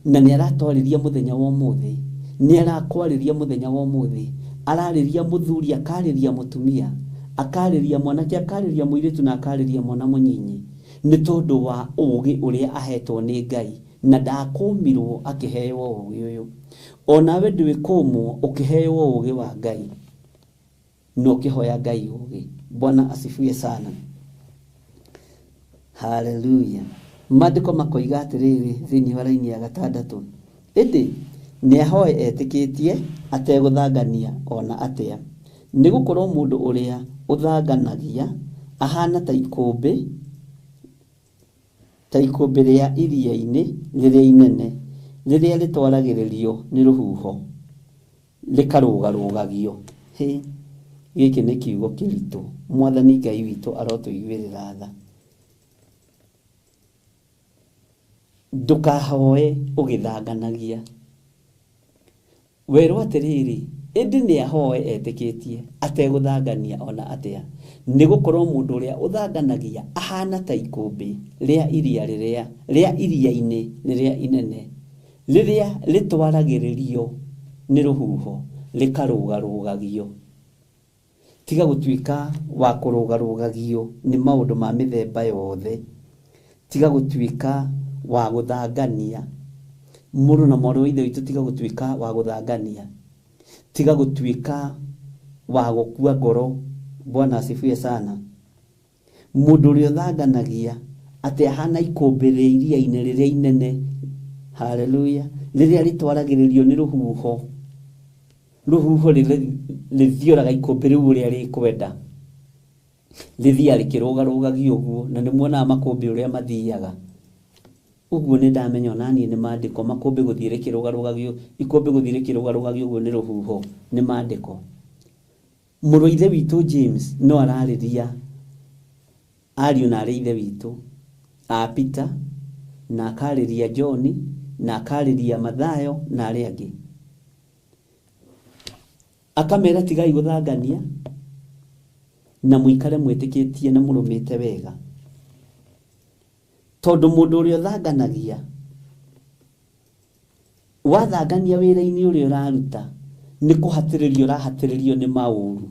S3: na nĩ aratwarĩria mũthenya wa ũmũthĩ, nĩ arakwarĩria mũthenya wa ũmũthĩ, ararĩria mũthuri, akarĩria mũtumia, akarĩria mwanake, akarĩria mũirĩtu, na akarĩria mwana mũnyinyi, nĩ tondũ wa ũũgĩ ũrĩa ahetwo nĩ Ngai, na ndakũmirwo akĩheo ũũgĩ ũyũ. Onawe ndũĩ kũmwo ũkĩheo ũũgĩ wa Ngai, no ũkĩhoya Ngai ũũgĩ. Bwana asifiwe sana. Hallelujah. Maandĩko makoiga atĩrĩrĩ thĩinĩ wa raini ya 6, ĩndĩ nĩ ahoe etĩkĩtie ategũthangania ona atĩa, nĩ gũkorwo mũndũ ũrĩa ũthanganagia ahana ta ikũmbĩ rĩa iria-inĩ rĩrĩa inene, rĩrĩa rĩtwaragĩrĩrio nĩ rũhuho rĩkarũgarũgagio. Gĩkĩ nĩ kiugo kĩritũ. Mwathani Ngai witũ arotũiguĩrĩra tha. Ndũkahoe ũgĩthanganagia. Werwo atĩrĩrĩ, ĩndĩ nĩ ahoe etĩkĩtie ategũthangania ona atĩa, nĩ gũkorwo mũndũ ũrĩa ũthanganagia ahana ta ikũmbĩ rĩa iria-inĩ rĩrĩa inene, rĩrĩa rĩtwaragĩrĩrio nĩ rũhuho rĩkarũgarũgagio. Tiga gũtuĩka wa kũrũgarũgagio nĩ maũndũ ma mĩthemba yothe, tiga gũtuĩka wa gũthangania. Mũrũ na mwarĩ wa ithe witũ, tiga gũtuĩka wa gũthangania, tiga gũtuĩka wa gũkua ngoro. Bwana asifiwe sana. Mũndũ ũrĩa ũthanganagia atĩ ahana ikũmbĩ rĩa iria-inĩ rĩrĩa inene, haleluya, rĩrĩa rĩtwaragĩrĩrio nĩ rũhuho, rũhuho rĩthiũraga ikũmbĩ rĩu ũrĩa rĩkwenda, rĩthiaga rĩkĩrũgarũgagio ũguo, na nĩ muonaga makũmbĩ ũrĩa mathiaga ũguo. Nĩ ndamenya onaniĩ nĩ maandĩko, makũmbĩ gũthiĩ rĩkĩrũgarũgagio, ikũmbĩ gũthiĩ rĩkĩrũgarũgagio ũguo nĩ rũhuho, nĩ maandĩko. Mũrũ wa ithe witũ James no ararĩria ariũ na arĩ ithe witũ a Peter, na akarĩria John, na akarĩria Mathayo na arĩa angĩ, akamera tigai gũthangania na mũikare mwĩtĩkĩtie na mũrũmĩte wega, tondũ mũndũ ũrĩa ũthanganagia, wathangania wĩra-inĩ ũrĩa ũraruta, nĩ kũhatĩrĩrio ũrahatĩrĩrio nĩ maũru,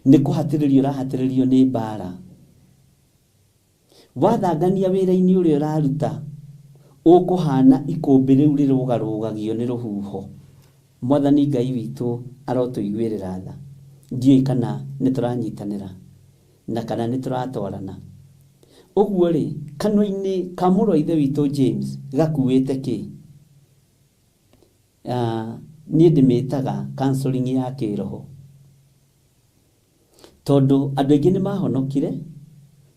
S3: nĩ kũhatĩrĩrio ũrahatĩrĩrio nĩ mbara. Wathangania wĩra-inĩ ũrĩa ũraruta, ũkũhana ikũmbĩ rĩu rĩrũgarũgagio nĩ rũhuho. Mwathani Ngai witũ arotũiguĩrĩra tha. Ndiũĩ kana nĩ tũranyitanĩra na kana nĩ tũratwarana. Ũguo rĩ, kanua-inĩ ka mũrũ wa ithe witũ James gakuĩte kĩ? Niĩ ndĩmĩtaga counseling ya kĩroho, tondũ andũ aingĩ nĩ mahonokire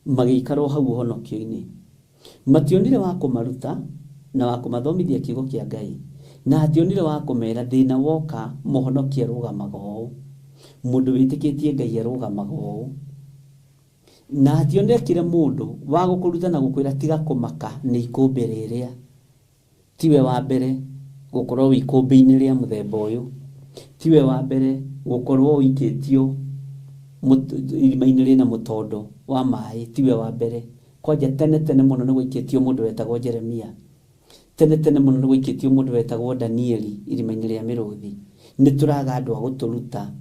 S3: magĩikarwo hau ũhonokio-inĩ, mationire wa kũmaruta na wa kũmathomithia kiugo kĩa Ngai, na hationire wa kũmera thĩna woka mũhonokia arũgamaga ũũ, mũndũ wĩtĩkĩtie Ngai arũgamaga ũũ, na hationekire mũndũ wa gũkũruta na gũkwĩra tiga kũmaka nĩ ikũmbĩ rĩrĩa. Tiwe wa mbere gũkorwo ikũmbĩ-inĩ rĩa mũthemba ũyũ, tiwe wa mbere gũkorwo ũikĩtio irima-inĩ rĩna mũtondo wa maĩ, tiwe wa mbere. Kwanja tene tene mũno nĩ gũikĩtio mũndũ wetagwo Jeremia, tene tene mũno nĩ gũikĩtio mũndũ wetagwo Danieli irima-inĩ rĩa mĩrũthi. Nĩ tũraga andũ a gũtũruta,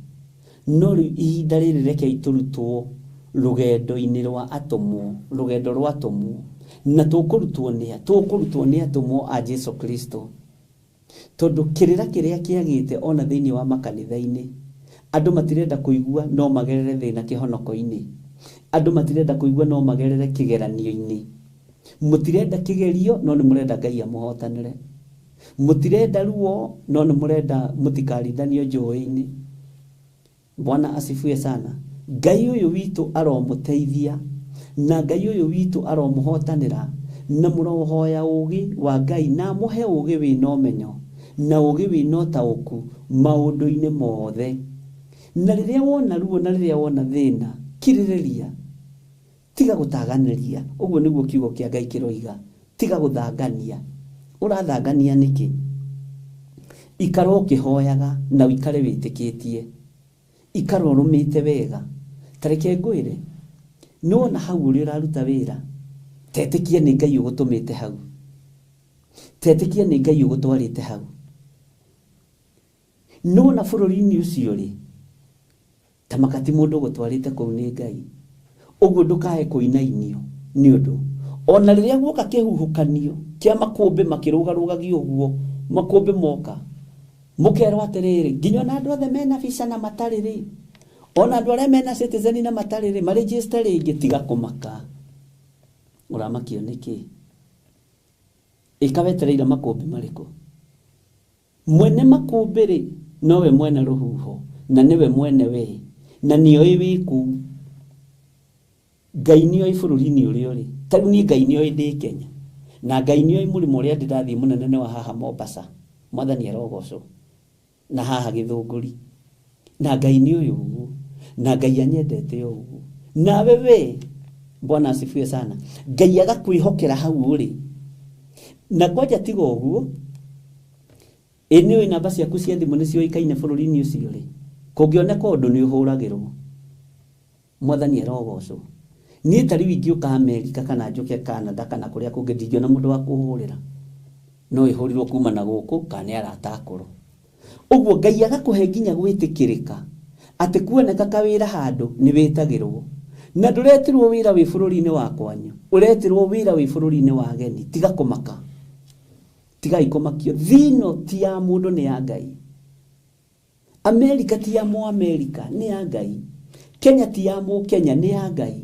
S3: no rĩu ihinda rĩrĩ rekei tũrutwo rũgendo-inĩ rwa atũmwo, rũgendo rwa atũmwo, na tũkũrutwo nĩ atũmwo a Jesu Kristo. tondu kirira kiria kiagite ona thiini wa makanitha-ini andu matirenda kuigua no magerere thina kihonoko-ini andu matirenda kuigua no magerere kigeranio-ini mutirenda kigerio no ni murenda Ngai amuhotanire mutirenda ruo no ni murenda mutikarithanio njoi-ini Bwana asifiwe sana Ngai uyu witu aromuteithia na Ngai uyu witu aromuhotanira na murohoya ugi wa Ngai na muhe ugi wina umenyo na ugi wina utauku maundu-ini mothe na riria wona ruo na riria wona thina kiririria tiga gutaganiria uguo niguo kiugo kia Ngai kiroiga tiga guthangania urathangania niki ikaro kihoyaga na ikare witikitie ikaro rumite wega tareke ngwire no na hau uri uraruta wira tetikia ni Ngai ugutumite hau tetikia ni Ngai ugutwarite hau no na bururi-ini ucio ri tamakati mundu gutwarite kuu ni Ngai uguo ndukae kuinainio ni undu ona riria guoka kihuhukanio kia makumbi makirugarugagio uguo makumbi moka mukero atiriri nginya na andu othe mena visa na matariri ona andu aria mena citizen na matariri ma register ringi tiga kumaka uramakio niki ikawetereira makumbi mariko mwene makumbi ri nowe mwene ruhuho na niwe mwene we na nioi wiku Ngai nioi bururi-ini uria uri tariu ni Ngai nioi ndi Kenya na Ngai nioi murimo uria ndirathii munene wa haha Mombasa mwathani arogocwo na haha Githunguri na Ngai ni uyu uguo na Ngai anyendete uguo na wewe Bwana asifiwe sana Ngai agakwihokera hau uri na kwaja tigo uguo eni namba ciaku cia thimu nicio ikaine bururi-ini ucio ri kungioneka undu ni uhuragirwo mwathani arogocwo ni tari wingiuka Amerika kana njuke Canada kana kuria kungi ndingiona mundu wa kuhurira no ihurirwo kuma na guku kana aratakoro uguo Ngai agakuhe nginya gwitikirika ati kuoneka kawira handu ni witagirwo na nduretirwo wira wi bururi-ini wa kwanyu uretirwo wira wi bururi-ini wa geni tiga kumaka tiga ikumakio thino ti ya mundu ni ya Ngai Amerika ti ya mu Amerika ni ya Ngai Kenya ti ya mu Kenya ni ya Ngai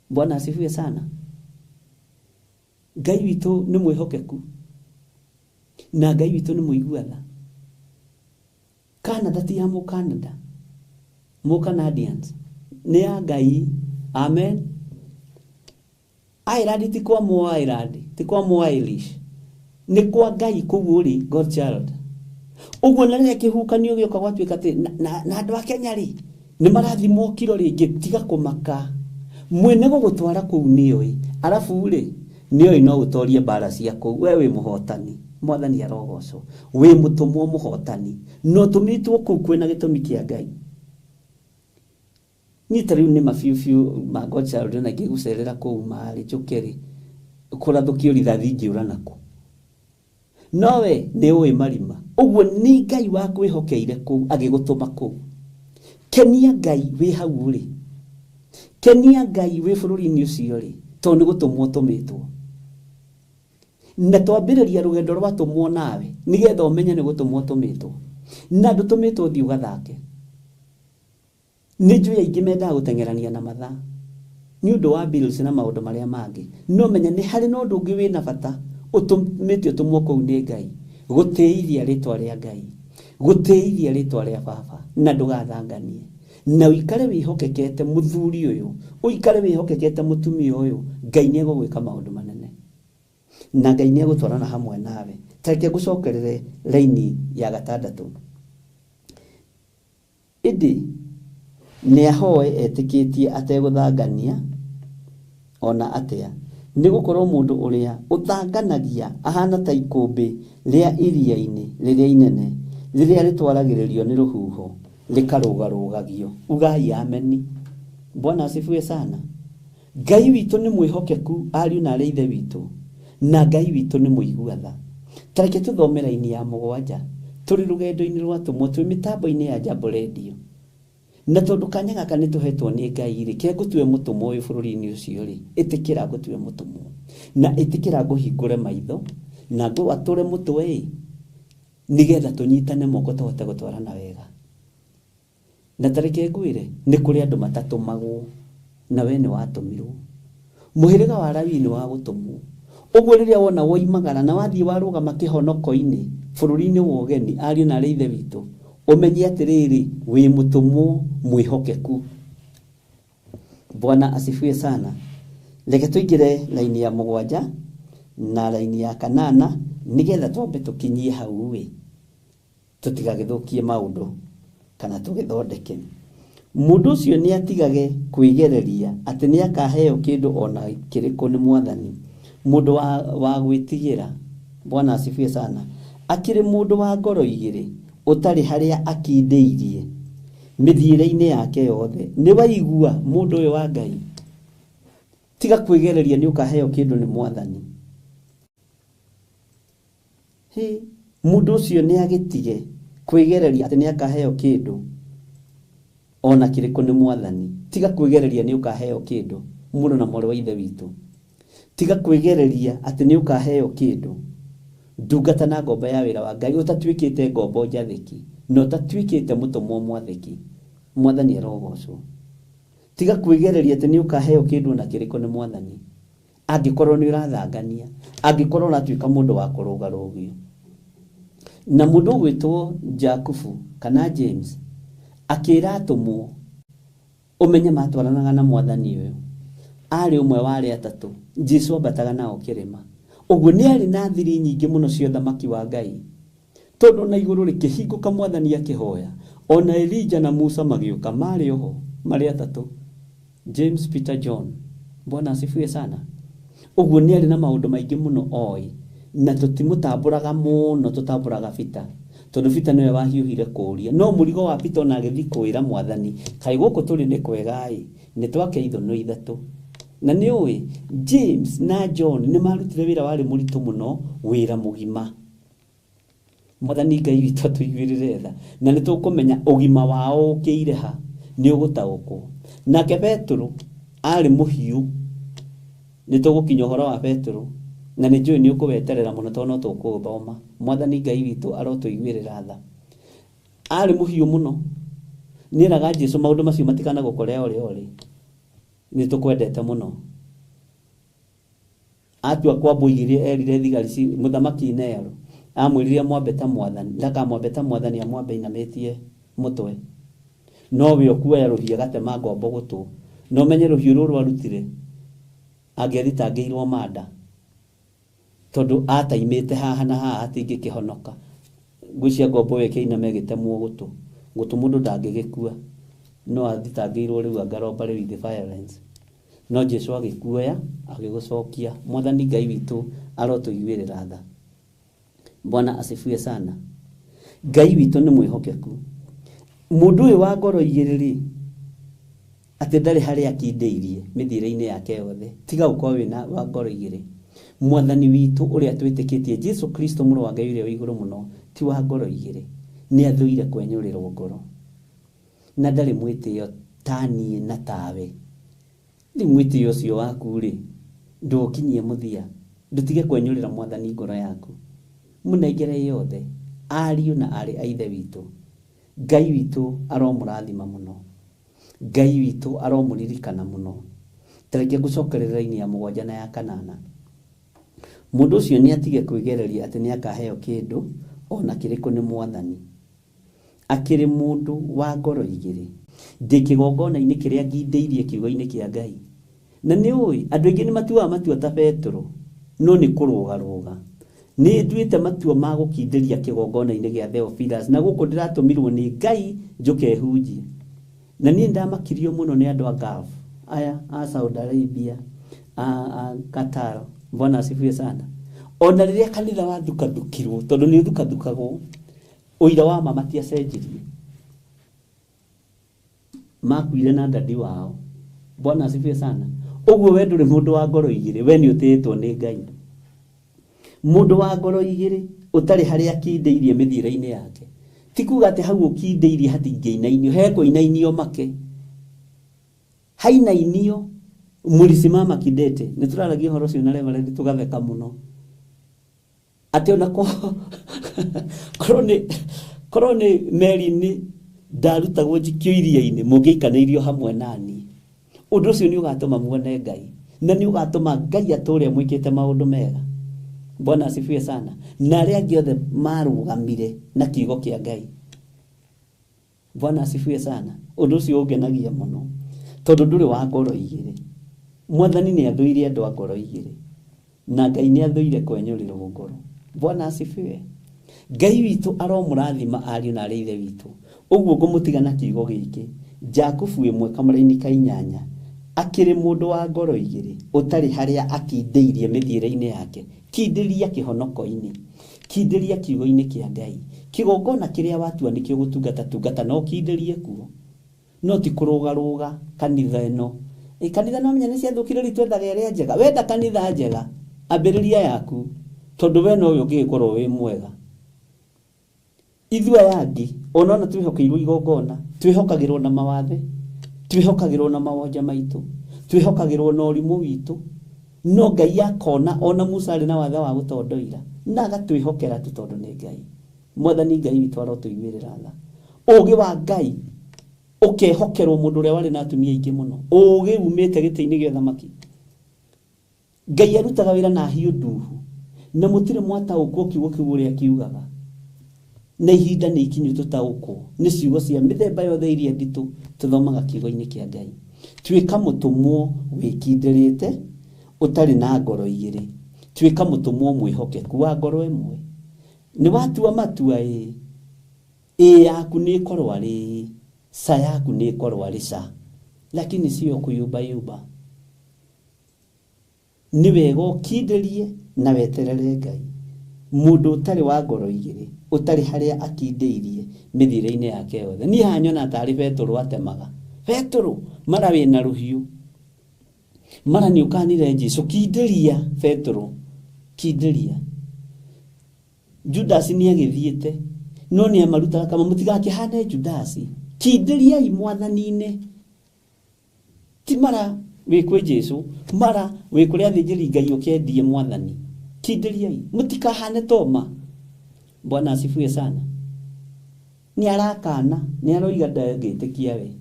S3: Bwana asifiwe sana Ngai witu ni mwihokeku na Ngai witu ni muiguatha Canada ti ya mu Canada mu Canadians ni ya Ngai amen Ireland ti kwa mu Ireland ti kwa mu Irish ni kwa Ngai kuguri God child uguo na riria kihukanio gioka gwatuika ati na andu a Kenya ri ni marathimo kiro ringi tiga kumaka mwene gugutwara kuu nioi arafu ri nioi no utorie bara ciaku we wi muhotani mwathani arogocwo wi mutumwo muhotani no tumitwo kuu kwina gitumi kia Ngai ni tariu ni mafiu ma God child na ngigucerera kuu mari njukeri kurathukio rithathi ngiura nako nowe ni uwi marima uguo ni Ngai wa kwihokeire kuu agigutuma kuu kenia Ngai wi hau ri kenia Ngai wi bururi-ini ucio ri tondu gutumwo tumitwo na twambiriria rugendo rwa tumwo nawe nigetha umenye ni gutumwo tumitwo na ndutumitwo thi ugathake ni njui aingi mendaga gutengerania na mathaa ni undu wa bills na maundu maria mangi no menya ni hari no ndungi wina bata utumitio tumwo kuu ni Ngai gutiithia ritwa ria Ngai gutiithia ritwa ria baba na ndugathanganie na uikare wihokekete muthuri uyu uikare wihokekete mutumia uyu Ngai ni egugwika maundu manene na Ngai ni egutwarana hamwe nawe tareke gucokerere laini ya gatandatu idi ni ahoe etikitie ateguthangania ona atia ni gukorwo mundu uria uthanganagia ahana ta ikumbi ria iria-ini riria inene riria ritwaragiririo ni ruhuho likarugarugagio ugai ameni Bwana asifiwe sana Ngai witu ni mwihokeku ariu na arithe witu na Ngai witu ni muiguatha tareke tuthomera-ini ya mugwanja turi rugendo-ini rwa tumwo twi mitambo-ini ya Jambo Radio na tondu kanya gaka ni tuhetwo ni Ngai ri ke gutue mutumwo wi bururi-ini ucio ri itikira gutue mutumwo na itikira guhingure maitho na ature mutwe nigetha tunyitane moko tuhote gutwarana wega. Na tareke ngwire ni kuri andu matatumagwo na we ni watumirwo. Muhiriga wa Lawi ni wa gutumwo. Uguo riria wona woimagara na wathie warugama kihonoko-ini bururi-ini wa ugeni ari na ithe witu umenye atiriri wi mutumwo mwihokeku. Bwana asifiwe sana. Reke tuingire laini ya 7 na laini ya 8 nigetha twambe tukinyie hau wi tutigagithukie maundu kana tugithondeke. Mundu ucio ni atigage kwigereria ati ni akaheo kindu ona kiriku ni Mwathani. Mundu wa gwitigira. Bwana asifiwe sana. Akiri mundu wa ngoro igiri utari haria akindeirie mithiire-ini yake yothe ni waigua mundu uyu wa Ngai. Tiga kwigereria ni ukaheo kindu ni Mwathani. Mundu ucio ni agitige kwigereria ati ni akaheo kindu ona kiriku ni Mwathani. Tiga kwigereria ni ukaheo kindu mundu na mori wa ithe witu. Tiga kwigereria ati ni ukaheo kindu ndungata na ngombo ya wira wa Ngai utatwikite ngombo njathiki no tatwikite mutumwo mwathiki. Mwathani arogocwo. Tiga kwigereria ati ni ukaheo kindu na kiriku ni Mwathani. Angikorwo ni urathangania, angikorwo uratwika mundu wa kurugarugio. Na mundu gwitwo Jakubu kana James akira atumwo umenye matwaranaga na Mwathani uyu ari umwe wa ari atatu Jesu ambataga nao kirima. Uguo ni ari na thiri nyingi muno cio thamaki wa Ngai tondu na iguru rikihinguka Mwathani akihoya ona Elijah na Musa magiuka mari oho mari atatu James, Peter, John. Bwana asifiwe sana. Uguo ni ari na maundu maingi muno oi na tutimutamburaga muno tutamburaga Peter tondu Peter niwe wahiuhire kuria no murigo wa Peter na agithi kuira Mwathani kai guku turi ni kwega ni twake ithono ithatu. Na ni uwi James na John ni marutire wira wari muritu muno wira mugima. Mwathani Ngai witu tuigwirire tha na ni tukumenya ugima wao ukiire ha ni ugutaguko. Nake Petro ari muhiu ni tugukinya horo wa Petro na ni njui ni ukuweterera muno tono tukuthoma. Mwathani Ngai witu arotuigwirira tha ari muhiu muno ni raga Jesu maundu macio matikana gukorea ori ni tukwendete muno. Atua kwa boigirie erire thigari muthamaki Nero amwiririe mwambeta Mwathani ndaka mwambeta Mwathani amwambe inametie mutwe no we okuya ruhia gatema ngombo gutu no menye ruhiu ruru arutire angethitangirwo manda tondu ataimite haha na haha atingi kihonoka ngwicia ngombo weke inamegitemwo gutu mundu ndangigikua no athitangirwo riu angaromba riu the violence no Jesu agikuoya agigucokia. Mwathani Ngai witu arotuigwirira tha. Bwana asifiwe sana. Ngai witu ni mwihokeku. Mundu uyu wa ngoro igiriri ati ndari hari akindeirie mithire-ini yake yothe tiga ukorwo wina wa ngoro igiri. Mwathani witu uria twitikitie Jesu Kristo muru wa Ngai uria wi iguru muno ti wa ngoro igiri ni athuire kwenyurirwo ngoro na ndari mwitio tani na tawe. Ni mwitio ucio waku ri ndukinyie muthia ndutige kwenyurira Mwathani ngoro yaku munengere yothe ariu na ari aithe witu. Ngai witu aromurathima muno. Ngai witu aromuririkana muno. Tareke gucokerera-ini ya 7 na ya 8 mundu ucio ni atige kwigereria ati ni akaheo kindu ona kiriku ni Mwathani. Akiri mundu wa ngoro igiri ndikigongona-ini kiria ngindeirie kiugo-ini kia Ngai. Na ni ui andu aingi ni matua ta Petro no ni kurugaruga ni nduite matua ma gukinderia kigongona-ini gia Theophilus na guku ndiratumirwo ni Ngai njuke hunjie. Na ni ndamakirio muno ni andu a Gulf aya a Saudi Arabia a Qatar. Bwana asifiwe sana. Ona riria kanitha wa thukadukirwo tondu ni thukadukagwo uira wa mama tia cenjirie makuire na ndadi wao. Bwana asifiwe sana. Uguo we nduri mundu wa ngoro igiri we ni utitwo ni Ngai. Mundu wa ngoro igiri utari hari akindeirie mithire-ini yake tikuga ati hau ukindeirie hatingeinainio heko inainio make haina inio mulisimama kidete. Nituraragia horo cio na Reverend tugatheka muno ati ona korone meri-ini ndarutagwo njikio iria-ini mungiikanairio hamwe nani undu ucio ni ugatuma muone Ngai na ni ugatuma Ngai atore mwikite maundu mega. Bwana asifiwe sana. Na aria angi othe marugamire na kiugo kia Ngai. Bwana asifiwe sana. Undu ucio ungenagia muno tondu nduri wa ngoro igiri. Mwathani ni athuire andu a ngoro igiri na Ngai ni athuire kwenyurirwo ngoro. Bwana asifiwe. Ngai witu aromurathima ariu na areithe witu. Uguo ngumutigana kiugo giki Jakubu 1:8 akiri mundu wa ngoro igiri utari haria akindeirie mithiire-ini yake kindiria kihonoko-ini kindiria kiugo-ini kia Ngai kigongona kiria watua nikio gutungata no kindirie kuo no ti kurugaruga kanitha eno kanitha no menya ni ciathukire ri twethaga iria njega wenda kanitha njega ambiriria yaku tondu we no uyu ngikorwo wi mwega. Ithua yangi onona twihokeirwo igongona twihokagirwo na mawathe twihokagirwo na mawonja maitu twihokagirwo na urimu witu no Ngai akona ona Musa ari na wathe wa gutondoira na agatwihokera tu tondu ni Ngai. Mwathani Ngai witu arotuiguirira tha ugi wa Ngai ukehokerwo mundu uria wari na atumia ingi muno ugi umite giti-ini gia thamaki. Ngai arutaga wira na hiu nduhu na mutire mwataukwo kiugo kiu uria kiugaga na ihinda ni ikinyu tutaukwo ni ciugo cia mithemba yothe iria nditu tuthomaga kiugo-ini kia Ngai. Twika mutumwo wikindirite utari na ngoro igiri twika mutumwo mwihokeku wa ngoro imwe ni watua matua yaku ni korwa ri sa yaku ni korwa ri sa lakini sio kuyumba ni wega ukindirie na weterere Ngai. Mundu utari wa ngoro igiri utari haria akindeirie mithire-ini yake yothe ni hanyona tari Petro atemaga Petro mara wina ruhiu mara ni ukanire Jesu kindiria Petro kindiria. Judas ni agithiete no ni amaruta kama mutigakihane Judas kindiria imwathani-ini ti mara wikwe Jesu mara wikure athijiri Ngai ukendie mwathani kindiria mutikahane Toma. Bwana asifiwe sana. Ni arakana ni aroiga ndagitikia we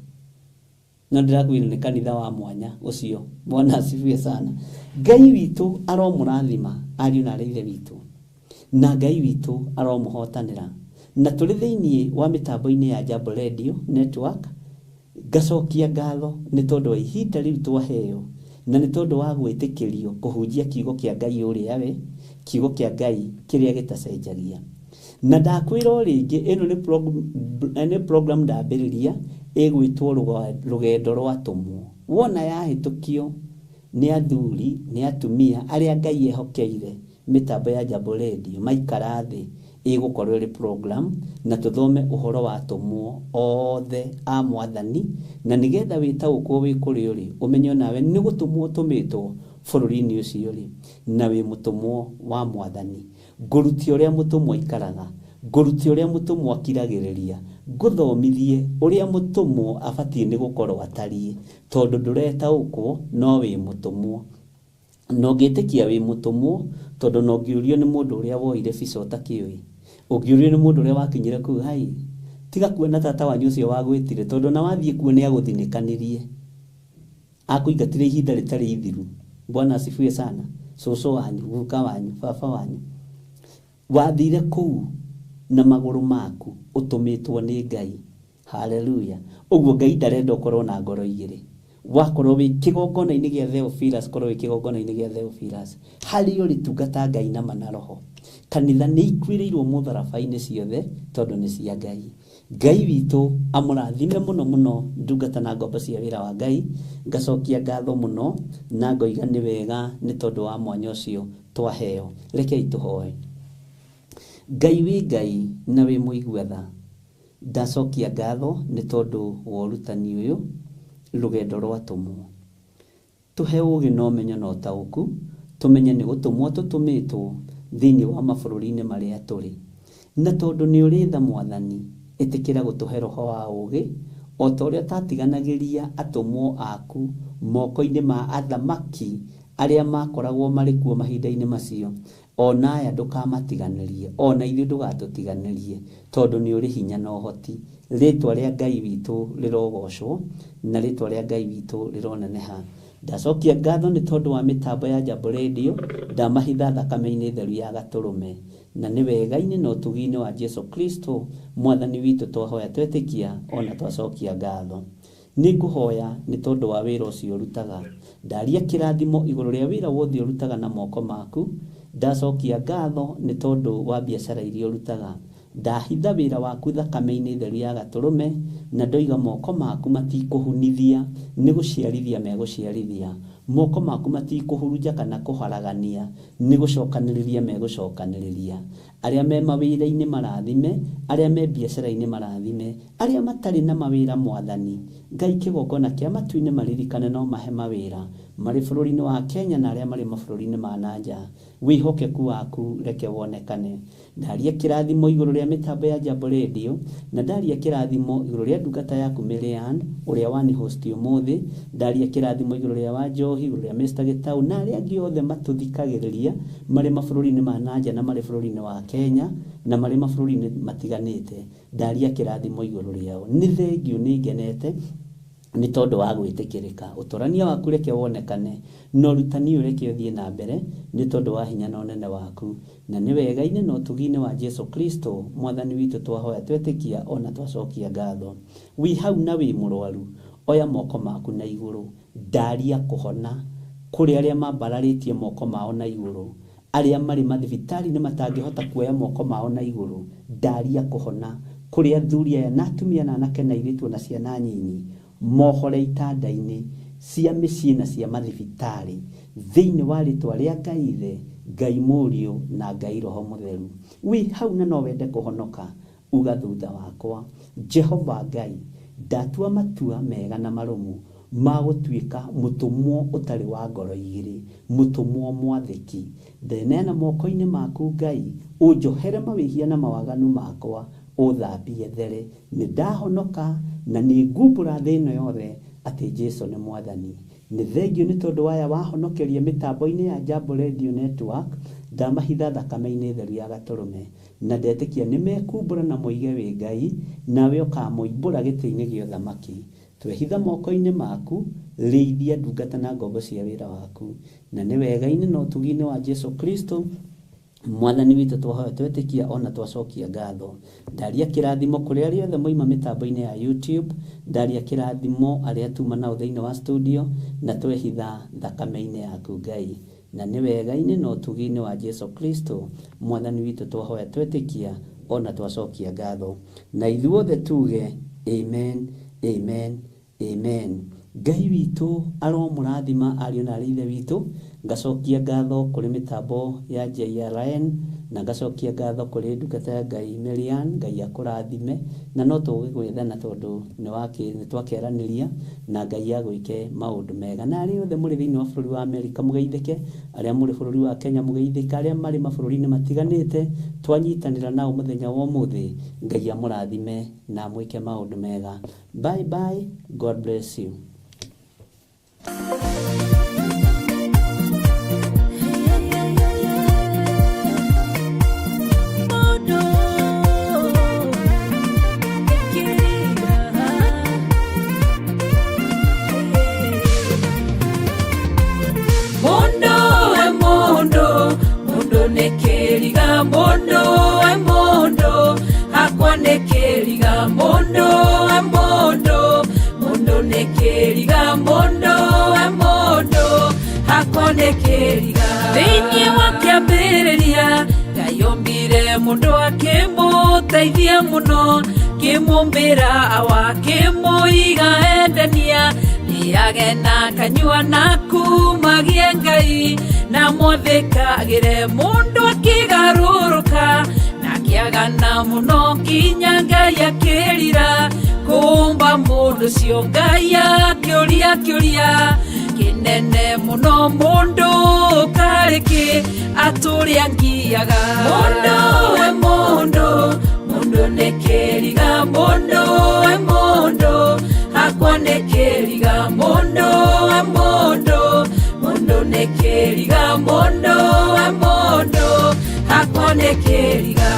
S3: na ndirakwira ni kanitha wa mwanya ucio. Bwana asifiwe sana. Ngai witu aromurathima ariu na areithe witu na Ngai witu aromuhotanira na tuli thiini wa mitambo-ini ya Jambo Radio Network. Gacokia ngatho ni tondu wa ihinda riu twaheo na ni tondu wa gwitikirio kuhunjia kiugo kia Ngai uria we kiugo kia Ngai kiria gitacenjagia. Na ndakwira ringi ino ni program ndambiriria igwitwo rugendo rwa tumwo. Wona yahitukio ni athuri ni atumia aria Ngai ehokeire mitambo ya Jambo Radio maikara thi igukorwo ri program na tuthome uhoro wa tumwo othe a mwathani na nigetha witaukwo wi kuri uri umenyo nawe ni gutumwo tumitwo bururi-ini ucio ri na wi mutumwo wa mwathani. Nguruti uria mutumwo ikaraga nguruti uria mutumwo akiragiriria nguthomithie uria mutumwo abatie ni gukorwo atari tondu nduretaukwo no wi mutumwo no ngitikia wi mutumwo tondu no ngiurio ni mundu uria woire bica utakiwi ungiurio ni mundu uria wakinyire ku hai tiga kuona tata wanyu ucio wagwitire tondu na wathie kuo ni aguthinikanirie akuingatire ihinda ritari ithiru. Bwana asifiwe sana. Soso wanyu guka wanyu baba wanyu wathire kuu na maguru maku utumitwo ni Ngai. Haleluya. Uguo Ngai ndarenda ukorwo na ngoro igiri wakorwo wi kigongona-ini gia Theophilus korwo wi kigongona-ini gia Theophilus hari uri tungata Ngai na manaroho. Kanitha ni ikwirirwo mutharaba-ini ciothe tondu ni cia Ngai. Ngai witu amurathime muno muno ndungata na ngombo cia wira wa Ngai. Ngacokia ngatho muno na ngoiga ni wega ni tondu wa mwanya ucio twaheo. Rekei tuhoe. Ngai wi Ngai na wi muiguatha ndacokia ngatho ni tondu wa urutani uyu rugendo rwa tumwo. Tuhe ugi no menyo no tauku tumenye ni gutumwo tutumitwo thiini wa mabururi-ini maria turi na tondu ni uritha mwathani itikira gutuhe roho wa ugi o ta uria tatiganagiria atumwo aku moko-ini ma athamaki aria makoragwo mari kuo mahinda-inĩ macio, ona aya ndũkamatiganĩrie, ona ithuĩ ndũgatũtiganĩrie, tondũ nĩ ũrĩ hinya na ũhoti. Rĩtwa rĩa Ngai witũ rĩrogocwo na rĩtwa rĩa Ngai witũ rĩroneneha. Ndacokia ngatho nĩ tondũ wa mĩtambo ya Jambo Radio, ndamahitha thakame-inĩ theru ya Gatũrũme, na nĩ wega-inĩ na ũtugi-inĩ wa Jesu Kristo mwathani witũ twahoya twetĩkia ona twacokia ngatho. Nĩ ngũhoya nĩ tondũ wa wĩra ũcio ũrutaga, ndaria kĩrathimo igũrũ rĩa wĩra wothe ũrutaga na moko maku. Ndacokia ngatho nĩ tondũ wa biacara iria ũrutaga, ndahitha wĩra waku thakame-inĩ theru ya Gatũrũme, na ndoiga moko maku matikũhunithia, nĩ gũciarithia megũciarithia, moko maku matikũhurunja kana kũharagania, nĩ gũcokanĩrĩria megũcokanĩrĩria. Arĩa me mawĩra-inĩ marathime, arĩa me biacara-inĩ marathime, arĩa matarĩ na mawĩra mwathani, Ngai kĩgongona kĩa matu-inĩ maririkane no mahe mawĩra marĩ bũrũri-inĩ wa Kenya na arĩa marĩ mabũrũri-inĩ ma nanja. Wĩhokeku waku reke wonekane. Ndaria kĩrathimo igũrũ rĩa mĩtambo ya Jambo Radio, na ndaria kĩrathimo igũrũ rĩa ndungata yaku Miriam ũrĩa wani host ũmũthĩ, ndaria kĩrathimo igũrũ rĩa Wanjohi, igũrũ rĩa Mr. Gitau na arĩa angĩ othe matũthikagĩrĩria marĩ mabũrũri-inĩ ma nanja na marĩ bũrũri-inĩ wa Kenya na marĩ mabũrũri-inĩ matiganĩte. Ndaria kĩrathimo igũrũ rĩao. Nĩ thengiũ, nĩ ngenete nĩ tondũ wa gwĩtĩkĩrĩka. Ũtorania waku reke wonekane, na ũrutani ũreke ũthiĩ na mbere nĩ tondũ wa hinya na ũnene waku, na nĩ wega-inĩ na ũtugi-inĩ wa Jesu Kristo mwathani witũ twahoya twetĩkia ona twacokia ngatho. Wĩ hau na wĩ mũrwaru, oya moko maku na igũrũ, ndaria kũhona kũrĩ arĩa mambararĩtie moko mao na igũrũ, arĩa marĩ mathibitarĩ-inĩ matangĩhota kuoya moko mao na igũrũ, ndaria kũhona kũrĩ athuri aya na atumia na anake na airĩtu na ciana nyinyi mohore itanda-inĩ cia mĩciĩ na cia mathibitarĩ, thĩinĩ wa rĩtwa rĩa Ngai Ithe, Ngai Mũriũ na Ngai Roho Mũtheru. Wĩ hau na no wende kũhonoka, uga thutha wakwa: Jehova Ngai, ndatua matua mega na marũmu ma gũtuĩka mũtũmwo ũtarĩ wa ngoro igĩrĩ, mũtũmwo mwathĩki. Ndeneana moko-inĩ maku Ngai, ũnjohere mawĩhia na mawaganu makwa, ũthambie there. Nĩ ndahonoka na nĩ ngumbũra thĩ ĩno yothe atĩ Jesu nĩ mwathani. Nĩ thengio nĩ tondũ waya wahonokeria mĩtambo-inĩ ya Jambo Radio Network, ndamahitha thakame-inĩ theru ya Gatũrũme, na ndetĩkia nĩ mekumbũra na moige wĩ Ngai, nawe ũkamũimbũra gĩtĩ-inĩ gĩa ũthamaki. Twehitha moko-inĩ maku, rĩithia ndungata na ngombo cia wĩra waku, na nĩ wega-inĩ na ũtugi-inĩ wa Jesu Kristo mwathani witũ twahoya twetĩkia ona twacokia ngatho. Ndaria kĩrathimo kũrĩ arĩa othe moima mĩtambo-inĩ ya YouTube, ndaria kĩrathimo arĩa tuma nao thĩinĩ wa studio, na twehitha thakame-inĩ yaku Ngai, na nĩ wega-inĩ na ũtugi-inĩ wa Jesu Kristo mwathani witũ twahoya twetĩkia ona twacokia ngatho, na ithuothe tuge amen, amen, amen. Ngai witũ aromũrathima ariũ na aarĩ a Ithe witũ. Ngacokia ngatho kũrĩ mĩtambo ya JRN, na ngacokia ngatho kũrĩ ndungata ya Ngai Miriam. Ngai akũrathime, na no tũgĩgwĩthana tondũ nĩ twakĩaranĩria, na Ngai agwĩke maũndũ mega. Na arĩa othe mũrĩ thĩinĩ wa bũrũri wa Amerika mũgeithĩke, arĩa mũrĩ bũrũri wa Kenya mũgeithĩke, arĩa marĩ mabũrũri-inĩ matiganĩte twanyitanĩra nao mũthenya wa ũmũthĩ, Ngai amũrathime na amwĩke maũndũ mega. Bye bye, God bless you.
S6: Thĩinĩ wa kĩambĩrĩria Ngai ombire mũndũ akĩmũteithia mũno, kĩmũmbĩra akĩmũiga endania, nĩage na kanyua na kumagie Ngai, na mwathĩkagĩre mũndũ akĩgarũrũka, na akĩagana mũno nginya Ngai akĩrira, kũmba mũndũ ũcio Ngai akĩũria kĩnene mũno mũndũ karĩkĩ atũrĩa ngiaga. Mũndũ we mũndũ, mũndũ nĩ kĩriga, mũndũ we mũndũ, hakwa nĩ kĩriga, mũndũ we mũndũ, mũndũ nĩ nĩ kĩriga mũndũ we mũndũ hakwa nĩ kĩriga.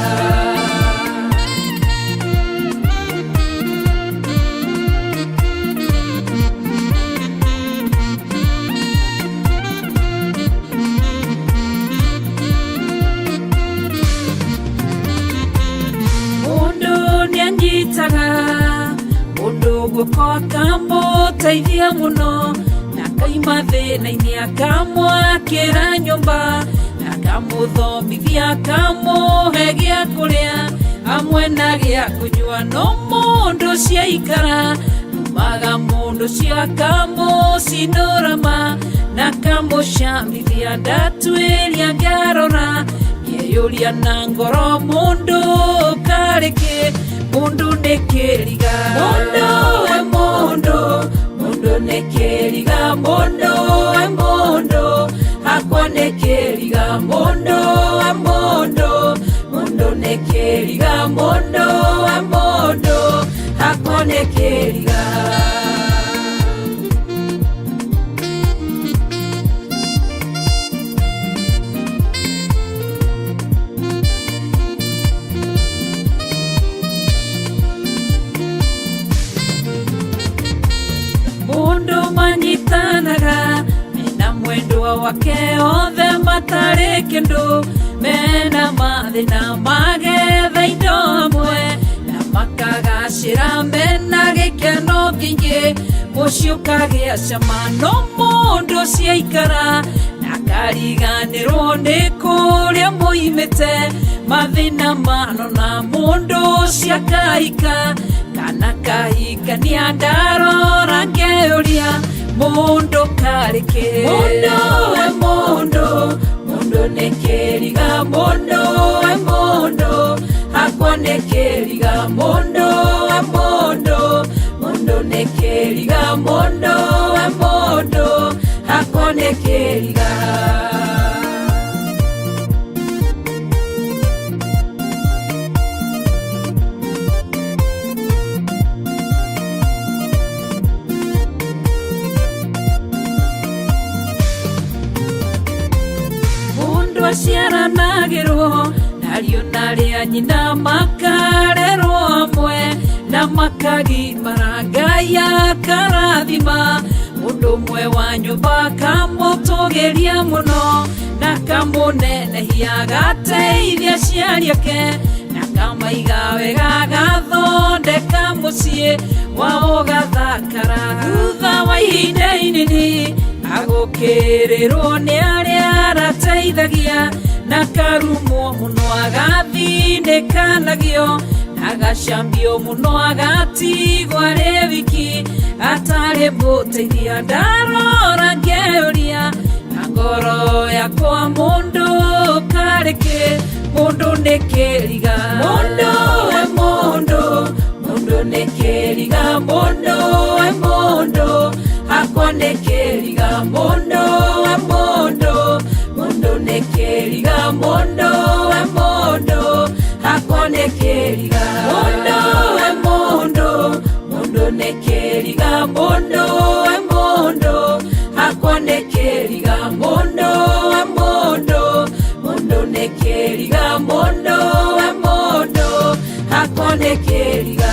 S6: Mũndũ nĩanyitaga mũndũ guoko akamũteithia mũno, na kaima thĩna-inĩ akamwakĩra nyũmba, na akamũthomithia akamũhe gĩa kũrĩa hamwe na gĩa kũnyua. No mũndũ ciaikara numaga mũndũ cio akamũcinũra ma, na akamũcamithia ndatuĩria ngĩarora, ngĩyũria na ngoro mũndũ karĩkĩ. Mũndũ nĩ kĩriga mũndũ we mũndũ, mũndũ nĩ kĩriga mũndũ we mũndũ hakwa nĩ kĩriga mũndũ we mũndũ, mũndũ nĩ kĩriga mũndũ we mũndũ hakwa nĩ kĩriga. Mũndũ manyitanaga mena mwendwa wake othe matarĩ kĩndũ, mena mathĩna magetha indo hamwe na makagacĩra mena gĩkeno kĩingĩ, mũciĩ ũkagĩa cama. No mũndũ ciaikara na akariganĩrwo nĩ kũrĩa moimĩte, mathĩna manona mũndũ ciakahika kana kahikania ndarora ngĩyũria mũndũ karĩkĩ. Mũndũ we mũndũ, mũndũ nĩ kĩriga mũndũ we mũndũ hakwa nĩ kĩriga mũndũ we mũndũ, mũndũ nĩ kĩriga mũndũ we mũndũ hakwa nĩ kĩriga. Ciaranagĩrwo nariũ na rĩa nyina makarerwo hamwe na makagimara, Ngai akarathima. Mũndũ ũmwe wa nyũmba akamũtũgĩria mũno na akamũnenehia, agateithia aciari ake na akamaiga wega, agathondeka mũciĩ wao gathakara. Thutha wa ihinda inini agũkĩrĩrwo nĩ arĩa arateithagia, na karumwo mũno agathindĩkanagio, na agacambio mũno agatigwo arĩ wiki atarĩ mũteithia. Ndarora ngĩyũria na ngoro yakwa mũndũ karĩkĩ. Mũndũ nĩ kĩriga mũndũ we mũndũ, mũndũ nĩ kĩriga mũndũ we mũndũ hakwa nĩ kĩriga mũndũ we mũndũ, mũndũ nĩ kĩriga mũndũ we mũndũ hakwa nĩ kĩriga. Mũndũ we mũndũ, mũndũ nĩ kĩriga mũndũ we mũndũ hakwa nĩ kĩriga mũndũ we mũndũ, mũndũ nĩ kĩriga mũndũ we mũndũ hakwa nĩ kĩriga.